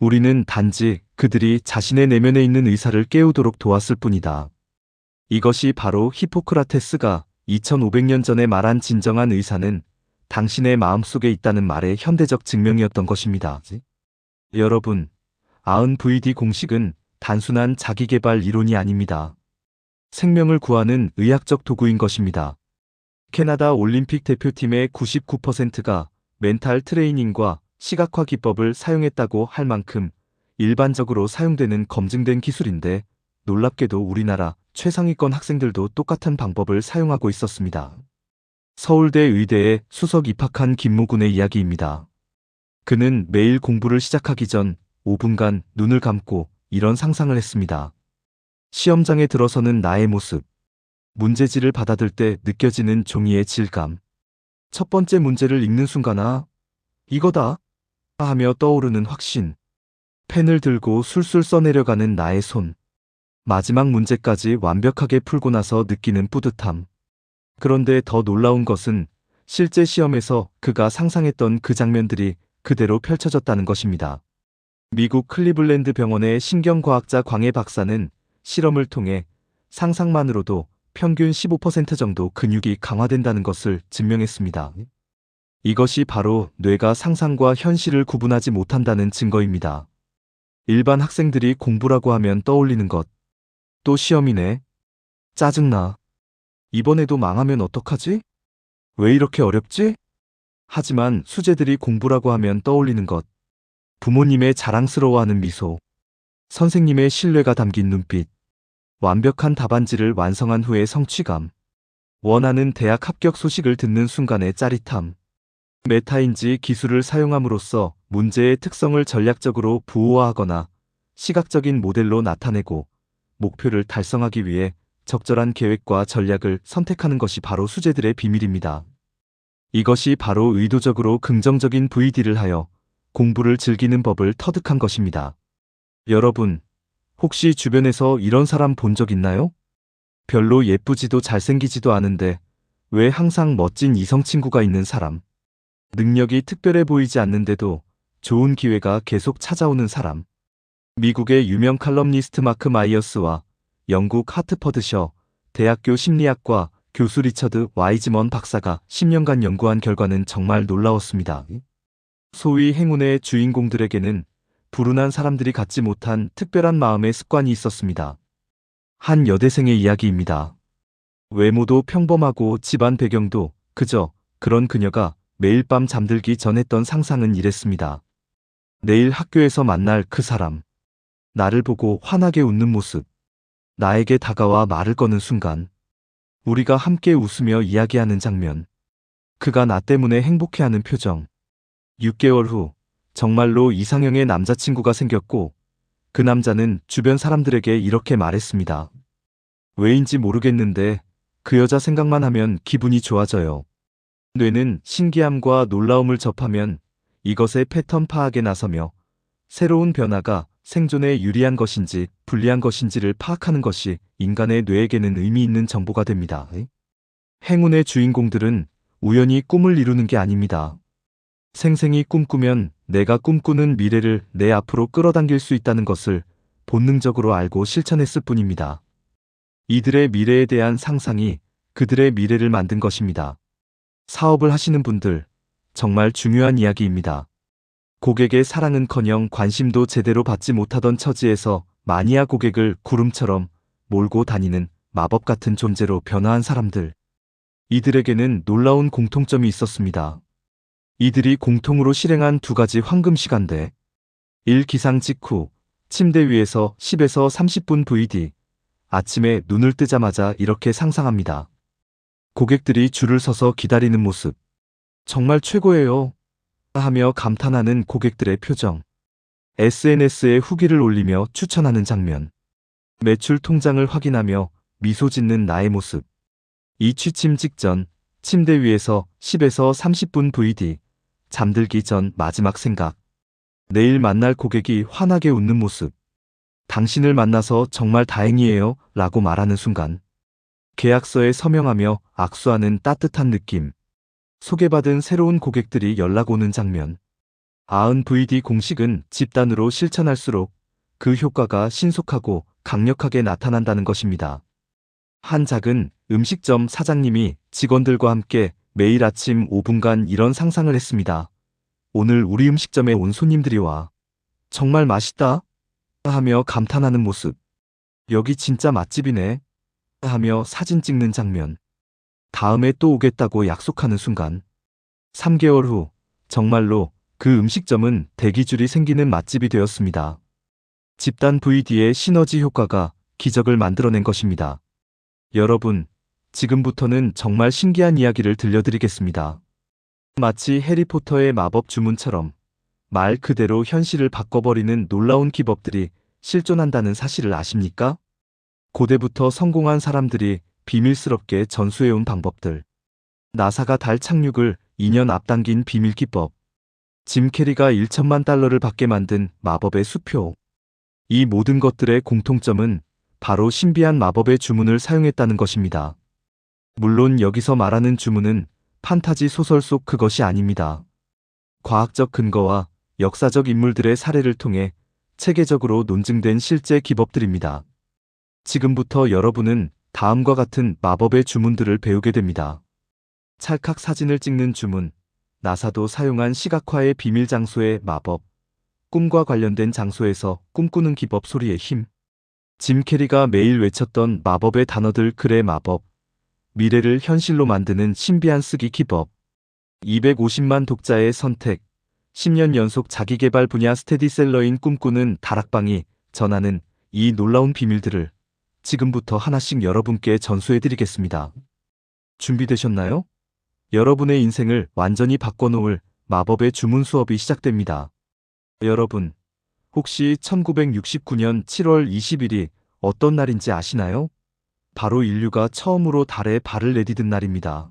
우리는 단지 그들이 자신의 내면에 있는 의사를 깨우도록 도왔을 뿐이다. 이것이 바로 히포크라테스가 2500년 전에 말한 진정한 의사는 당신의 마음속에 있다는 말의 현대적 증명이었던 것입니다. 여러분, 아흔VD 공식은 단순한 자기계발 이론이 아닙니다. 생명을 구하는 의학적 도구인 것입니다. 캐나다 올림픽 대표팀의 99%가 멘탈 트레이닝과 시각화 기법을 사용했다고 할 만큼 일반적으로 사용되는 검증된 기술인데, 놀랍게도 우리나라 최상위권 학생들도 똑같은 방법을 사용하고 있었습니다. 서울대 의대에 수석 입학한 김모군의 이야기입니다. 그는 매일 공부를 시작하기 전 5분간 눈을 감고 이런 상상을 했습니다. 시험장에 들어서는 나의 모습, 문제지를 받아들 때 느껴지는 종이의 질감, 첫 번째 문제를 읽는 순간 이거다 하며 떠오르는 확신, 펜을 들고 술술 써내려가는 나의 손, 마지막 문제까지 완벽하게 풀고 나서 느끼는 뿌듯함. 그런데 더 놀라운 것은 실제 시험에서 그가 상상했던 그 장면들이 그대로 펼쳐졌다는 것입니다. 미국 클리블랜드 병원의 신경과학자 광해 박사는 실험을 통해 상상만으로도 평균 15% 정도 근육이 강화된다는 것을 증명했습니다. 이것이 바로 뇌가 상상과 현실을 구분하지 못한다는 증거입니다. 일반 학생들이 공부라고 하면 떠올리는 것, 또 시험이네. 짜증나. 이번에도 망하면 어떡하지? 왜 이렇게 어렵지? 하지만 수재들이 공부라고 하면 떠올리는 것, 부모님의 자랑스러워하는 미소, 선생님의 신뢰가 담긴 눈빛, 완벽한 답안지를 완성한 후의 성취감, 원하는 대학 합격 소식을 듣는 순간의 짜릿함, 메타인지 기술을 사용함으로써 문제의 특성을 전략적으로 부호화하거나 시각적인 모델로 나타내고 목표를 달성하기 위해 적절한 계획과 전략을 선택하는 것이 바로 수재들의 비밀입니다. 이것이 바로 의도적으로 긍정적인 VD를 하여 공부를 즐기는 법을 터득한 것입니다. 여러분, 혹시 주변에서 이런 사람 본 적 있나요? 별로 예쁘지도 잘생기지도 않은데 왜 항상 멋진 이성 친구가 있는 사람, 능력이 특별해 보이지 않는데도 좋은 기회가 계속 찾아오는 사람. 미국의 유명 칼럼니스트 마크 마이어스와 영국 하트퍼드셔 대학교 심리학과 교수 리처드 와이즈먼 박사가 10년간 연구한 결과는 정말 놀라웠습니다. 소위 행운의 주인공들에게는 불운한 사람들이 갖지 못한 특별한 마음의 습관이 있었습니다. 한 여대생의 이야기입니다. 외모도 평범하고 집안 배경도 그저 그런 그녀가 매일 밤 잠들기 전 했던 상상은 이랬습니다. 내일 학교에서 만날 그 사람, 나를 보고 환하게 웃는 모습, 나에게 다가와 말을 거는 순간, 우리가 함께 웃으며 이야기하는 장면, 그가 나 때문에 행복해하는 표정. 6개월 후 정말로 이상형의 남자친구가 생겼고 그 남자는 주변 사람들에게 이렇게 말했습니다. 왜인지 모르겠는데 그 여자 생각만 하면 기분이 좋아져요. 뇌는 신기함과 놀라움을 접하면 이것의 패턴 파악에 나서며 새로운 변화가 생존에 유리한 것인지 불리한 것인지를 파악하는 것이 인간의 뇌에게는 의미 있는 정보가 됩니다. 행운의 주인공들은 우연히 꿈을 이루는 게 아닙니다. 생생히 꿈꾸면 내가 꿈꾸는 미래를 내 앞으로 끌어당길 수 있다는 것을 본능적으로 알고 실천했을 뿐입니다. 이들의 미래에 대한 상상이 그들의 미래를 만든 것입니다. 사업을 하시는 분들, 정말 중요한 이야기입니다. 고객의 사랑은커녕 관심도 제대로 받지 못하던 처지에서 마니아 고객을 구름처럼 몰고 다니는 마법 같은 존재로 변화한 사람들. 이들에게는 놀라운 공통점이 있었습니다. 이들이 공통으로 실행한 두 가지 황금 시간대. 1. 기상 직후 침대 위에서 10에서 30분 VD. 아침에 눈을 뜨자마자 이렇게 상상합니다. 고객들이 줄을 서서 기다리는 모습. 정말 최고예요. 하며 감탄하는 고객들의 표정. SNS에 후기를 올리며 추천하는 장면. 매출 통장을 확인하며 미소 짓는 나의 모습. 이 취침 직전 침대 위에서 10에서 30분 VD. 잠들기 전 마지막 생각. 내일 만날 고객이 환하게 웃는 모습. 당신을 만나서 정말 다행이에요 라고 말하는 순간. 계약서에 서명하며 악수하는 따뜻한 느낌. 소개받은 새로운 고객들이 연락 오는 장면. 아은 VD 공식은 집단으로 실천할수록 그 효과가 신속하고 강력하게 나타난다는 것입니다. 한 작은 음식점 사장님이 직원들과 함께 매일 아침 5분간 이런 상상을 했습니다. 오늘 우리 음식점에 온 손님들이 와. 정말 맛있다 하며 감탄하는 모습. 여기 진짜 맛집이네 하며 사진 찍는 장면. 다음에 또 오겠다고 약속하는 순간. 3개월 후 정말로 그 음식점은 대기줄이 생기는 맛집이 되었습니다. 집단 VD의 시너지 효과가 기적을 만들어낸 것입니다. 여러분, 지금부터는 정말 신기한 이야기를 들려드리겠습니다. 마치 해리포터의 마법 주문처럼 말 그대로 현실을 바꿔버리는 놀라운 기법들이 실존한다는 사실을 아십니까? 고대부터 성공한 사람들이 비밀스럽게 전수해온 방법들. 나사가 달 착륙을 2년 앞당긴 비밀 기법. 짐 캐리가 1천만 달러를 받게 만든 마법의 수표. 이 모든 것들의 공통점은 바로 신비한 마법의 주문을 사용했다는 것입니다. 물론 여기서 말하는 주문은 판타지 소설 속 그것이 아닙니다. 과학적 근거와 역사적 인물들의 사례를 통해 체계적으로 논증된 실제 기법들입니다. 지금부터 여러분은 다음과 같은 마법의 주문들을 배우게 됩니다. 찰칵 사진을 찍는 주문, 나사도 사용한 시각화의 비밀 장소의 마법, 꿈과 관련된 장소에서 꿈꾸는 기법 소리의 힘, 짐 캐리가 매일 외쳤던 마법의 단어들 글의 마법, 미래를 현실로 만드는 신비한 쓰기 기법, 250만 독자의 선택, 10년 연속 자기개발 분야 스테디셀러인 꿈꾸는 다락방이 전하는 이 놀라운 비밀들을 지금부터 하나씩 여러분께 전수해드리겠습니다. 준비되셨나요? 여러분의 인생을 완전히 바꿔놓을 마법의 주문 수업이 시작됩니다. 여러분, 혹시 1969년 7월 20일이 어떤 날인지 아시나요? 바로 인류가 처음으로 달에 발을 내디딘 날입니다.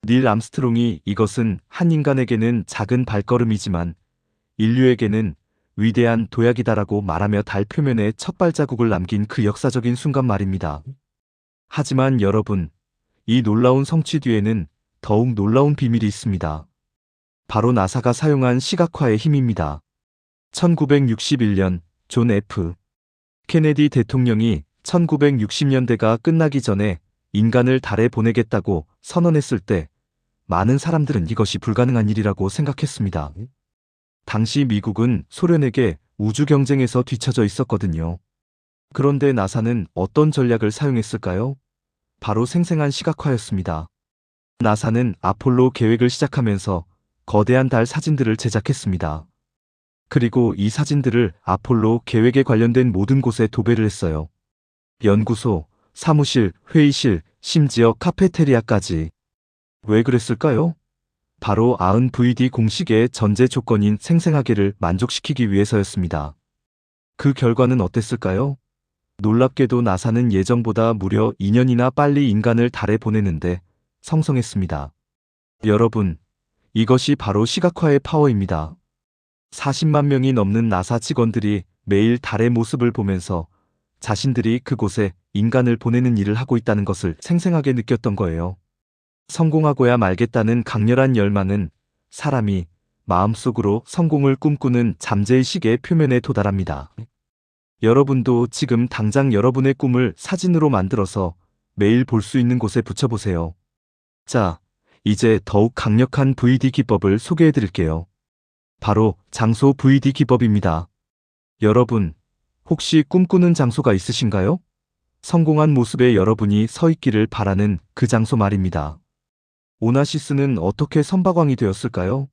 닐 암스트롱이 이것은 한 인간에게는 작은 발걸음이지만 인류에게는 위대한 도약이다라고 말하며 달 표면에 첫 발자국을 남긴 그 역사적인 순간 말입니다. 하지만 여러분, 이 놀라운 성취 뒤에는 더욱 놀라운 비밀이 있습니다. 바로 나사가 사용한 시각화의 힘입니다. 1961년 존 F. 케네디 대통령이 1960년대가 끝나기 전에 인간을 달에 보내겠다고 선언했을 때 많은 사람들은 이것이 불가능한 일이라고 생각했습니다. 당시 미국은 소련에게 우주 경쟁에서 뒤처져 있었거든요. 그런데 나사는 어떤 전략을 사용했을까요? 바로 생생한 시각화였습니다. 나사는 아폴로 계획을 시작하면서 거대한 달 사진들을 제작했습니다. 그리고 이 사진들을 아폴로 계획에 관련된 모든 곳에 도배를 했어요. 연구소, 사무실, 회의실, 심지어 카페테리아까지. 왜 그랬을까요? 바로 아은 VD 공식의 전제 조건인 생생하게를 만족시키기 위해서였습니다. 그 결과는 어땠을까요? 놀랍게도 나사는 예정보다 무려 2년이나 빨리 인간을 달에 보내는데 성공했습니다. 여러분, 이것이 바로 시각화의 파워입니다. 40만 명이 넘는 나사 직원들이 매일 달의 모습을 보면서 자신들이 그곳에 인간을 보내는 일을 하고 있다는 것을 생생하게 느꼈던 거예요. 성공하고야 말겠다는 강렬한 열망은 사람이 마음속으로 성공을 꿈꾸는 잠재의식의 표면에 도달합니다. 여러분도 지금 당장 여러분의 꿈을 사진으로 만들어서 매일 볼 수 있는 곳에 붙여보세요. 자, 이제 더욱 강력한 VD 기법을 소개해 드릴게요. 바로 장소 VD 기법입니다. 여러분, 혹시 꿈꾸는 장소가 있으신가요? 성공한 모습에 여러분이 서 있기를 바라는 그 장소 말입니다. 오나시스는 어떻게 선박왕이 되었을까요?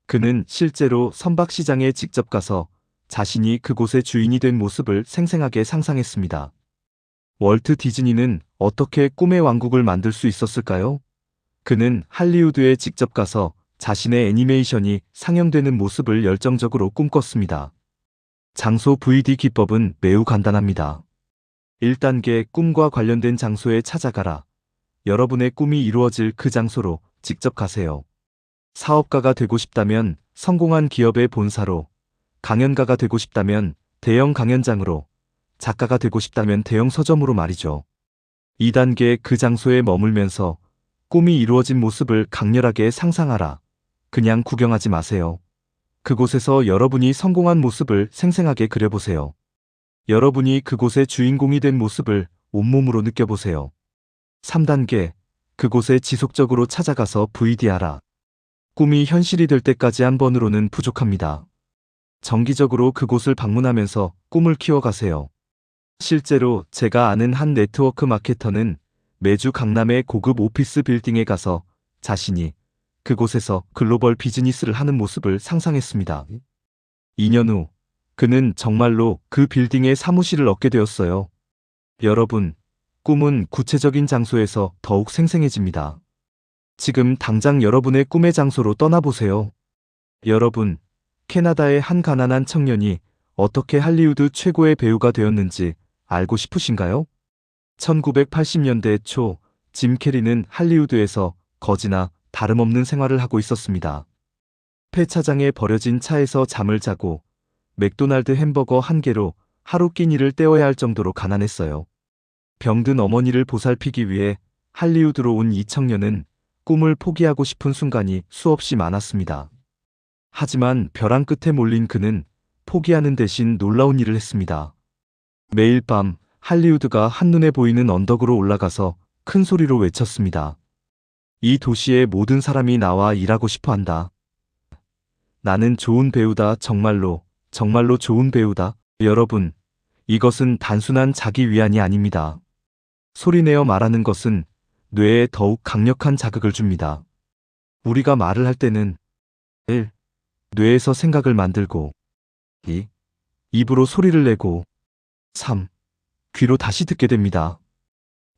그는 실제로 선박시장에 직접 가서 자신이 그곳의 주인이 된 모습을 생생하게 상상했습니다. 월트 디즈니는 어떻게 꿈의 왕국을 만들 수 있었을까요? 그는 할리우드에 직접 가서 자신의 애니메이션이 상영되는 모습을 열정적으로 꿈꿨습니다. 장소 VD 기법은 매우 간단합니다. 1단계 꿈과 관련된 장소에 찾아가라. 여러분의 꿈이 이루어질 그 장소로 직접 가세요. 사업가가 되고 싶다면 성공한 기업의 본사로, 강연가가 되고 싶다면 대형 강연장으로, 작가가 되고 싶다면 대형 서점으로 말이죠. 2단계 그 장소에 머물면서 꿈이 이루어진 모습을 강렬하게 상상하라. 그냥 구경하지 마세요. 그곳에서 여러분이 성공한 모습을 생생하게 그려보세요. 여러분이 그곳의 주인공이 된 모습을 온몸으로 느껴보세요. 3단계 그곳에 지속적으로 찾아가서 VD하라. 꿈이 현실이 될 때까지 한 번으로는 부족합니다. 정기적으로 그곳을 방문하면서 꿈을 키워가세요. 실제로 제가 아는 한 네트워크 마케터는 매주 강남의 고급 오피스 빌딩에 가서 자신이 그곳에서 글로벌 비즈니스를 하는 모습을 상상했습니다. 2년 후 그는 정말로 그 빌딩에 사무실을 얻게 되었어요. 여러분, 꿈은 구체적인 장소에서 더욱 생생해집니다. 지금 당장 여러분의 꿈의 장소로 떠나보세요. 여러분, 캐나다의 한 가난한 청년이 어떻게 할리우드 최고의 배우가 되었는지 알고 싶으신가요? 1980년대 초 짐 캐리는 할리우드에서 거지나 다름없는 생활을 하고 있었습니다. 폐차장에 버려진 차에서 잠을 자고 맥도날드 햄버거 한 개로 하루 끼니를 때워야 할 정도로 가난했어요. 병든 어머니를 보살피기 위해 할리우드로 온 이 청년은 꿈을 포기하고 싶은 순간이 수없이 많았습니다. 하지만 벼랑 끝에 몰린 그는 포기하는 대신 놀라운 일을 했습니다. 매일 밤 할리우드가 한눈에 보이는 언덕으로 올라가서 큰 소리로 외쳤습니다. 이 도시의 모든 사람이 나와 일하고 싶어 한다. 나는 좋은 배우다. 정말로, 정말로 좋은 배우다. 여러분, 이것은 단순한 자기 위안이 아닙니다. 소리내어 말하는 것은 뇌에 더욱 강력한 자극을 줍니다. 우리가 말을 할 때는 1. 뇌에서 생각을 만들고 2. 입으로 소리를 내고 3. 귀로 다시 듣게 됩니다.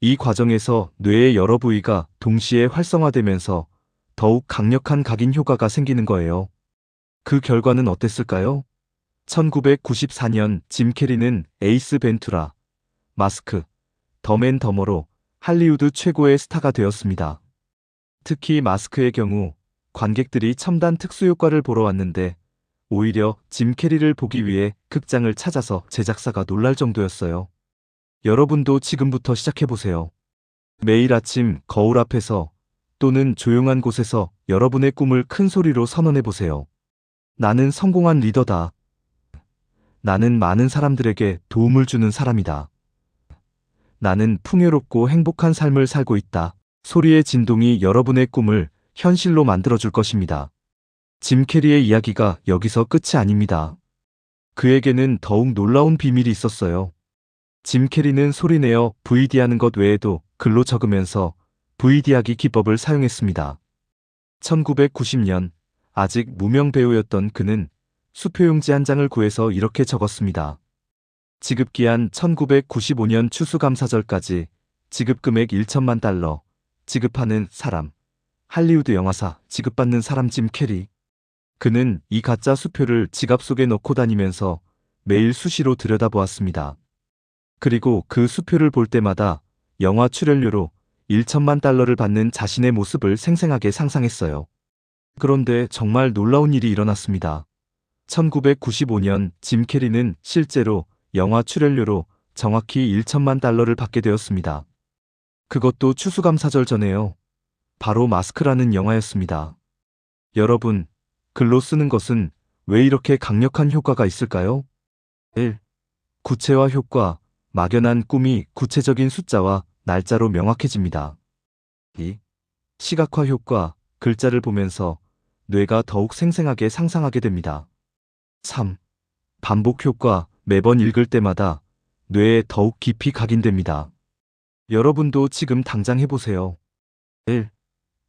이 과정에서 뇌의 여러 부위가 동시에 활성화되면서 더욱 강력한 각인 효과가 생기는 거예요. 그 결과는 어땠을까요? 1994년 짐 캐리는 에이스 벤투라, 마스크, 덤앤 덤어로 할리우드 최고의 스타가 되었습니다. 특히 마스크의 경우 관객들이 첨단 특수효과를 보러 왔는데 오히려 짐 캐리를 보기 위해 극장을 찾아서 제작사가 놀랄 정도였어요. 여러분도 지금부터 시작해보세요. 매일 아침 거울 앞에서 또는 조용한 곳에서 여러분의 꿈을 큰 소리로 선언해보세요. 나는 성공한 리더다. 나는 많은 사람들에게 도움을 주는 사람이다. 나는 풍요롭고 행복한 삶을 살고 있다. 소리의 진동이 여러분의 꿈을 현실로 만들어줄 것입니다. 짐 캐리의 이야기가 여기서 끝이 아닙니다. 그에게는 더욱 놀라운 비밀이 있었어요. 짐 캐리는 소리내어 VD하는 것 외에도 글로 적으면서 VD하기 기법을 사용했습니다. 1990년 아직 무명 배우였던 그는 수표용지 한 장을 구해서 이렇게 적었습니다. 지급기한 1995년 추수감사절까지 지급금액 1천만 달러, 지급하는 사람, 할리우드 영화사, 지급받는 사람 짐 캐리. 그는 이 가짜 수표를 지갑 속에 넣고 다니면서 매일 수시로 들여다보았습니다. 그리고 그 수표를 볼 때마다 영화 출연료로 1천만 달러를 받는 자신의 모습을 생생하게 상상했어요. 그런데 정말 놀라운 일이 일어났습니다. 1995년 짐 캐리는 실제로 영화 출연료로 정확히 1천만 달러를 받게 되었습니다. 그것도 추수감사절 전에요. 바로 마스크라는 영화였습니다. 여러분, 글로 쓰는 것은 왜 이렇게 강력한 효과가 있을까요? 1. 구체화 효과. 막연한 꿈이 구체적인 숫자와 날짜로 명확해집니다. 2. 시각화 효과. 글자를 보면서 뇌가 더욱 생생하게 상상하게 됩니다. 3. 반복 효과. 매번 읽을 때마다 뇌에 더욱 깊이 각인됩니다. 여러분도 지금 당장 해보세요. 1.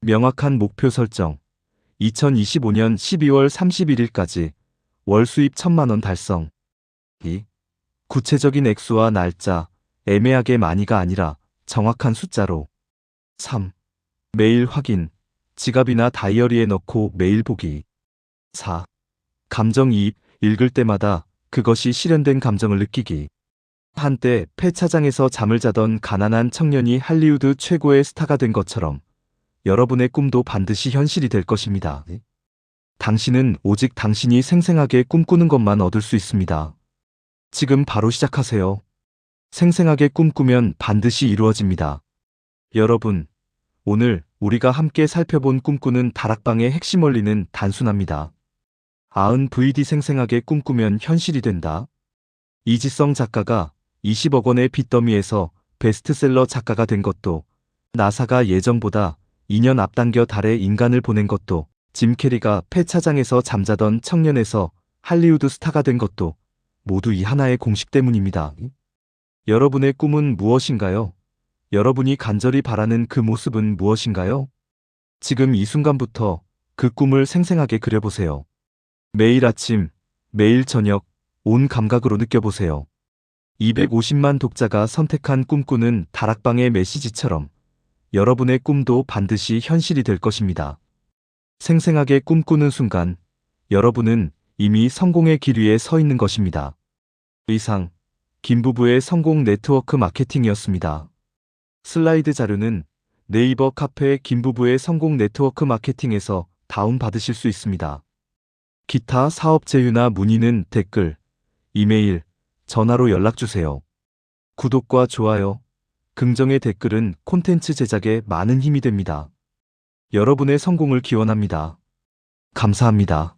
명확한 목표 설정. 2025년 12월 31일까지 월 수입 1,000만 원 달성. 2. 구체적인 액수와 날짜, 애매하게 많이가 아니라 정확한 숫자로. 3. 매일 확인. 지갑이나 다이어리에 넣고 매일 보기. 4. 감정이입. 읽을 때마다 그것이 실현된 감정을 느끼기. 한때 폐차장에서 잠을 자던 가난한 청년이 할리우드 최고의 스타가 된 것처럼 여러분의 꿈도 반드시 현실이 될 것입니다. 당신은 오직 당신이 생생하게 꿈꾸는 것만 얻을 수 있습니다. 지금 바로 시작하세요. 생생하게 꿈꾸면 반드시 이루어집니다. 여러분, 오늘 우리가 함께 살펴본 꿈꾸는 다락방의 핵심 원리는 단순합니다. VD 생생하게 꿈꾸면 현실이 된다. 이지성 작가가 20억 원의 빚더미에서 베스트셀러 작가가 된 것도, 나사가 예정보다 2년 앞당겨 달에 인간을 보낸 것도, 짐 캐리가 폐차장에서 잠자던 청년에서 할리우드 스타가 된 것도 모두 이 하나의 공식 때문입니다. 여러분의 꿈은 무엇인가요? 여러분이 간절히 바라는 그 모습은 무엇인가요? 지금 이 순간부터 그 꿈을 생생하게 그려보세요. 매일 아침, 매일 저녁, 온 감각으로 느껴보세요. 250만 독자가 선택한 꿈꾸는 다락방의 메시지처럼 여러분의 꿈도 반드시 현실이 될 것입니다. 생생하게 꿈꾸는 순간 여러분은 이미 성공의 길 위에 서 있는 것입니다. 이상 김부부의 성공 네트워크 마케팅이었습니다. 슬라이드 자료는 네이버 카페 김부부의 성공 네트워크 마케팅에서 다운받으실 수 있습니다. 기타 사업 제휴나 문의는 댓글, 이메일, 전화로 연락주세요. 구독과 좋아요, 긍정의 댓글은 콘텐츠 제작에 많은 힘이 됩니다. 여러분의 성공을 기원합니다. 감사합니다.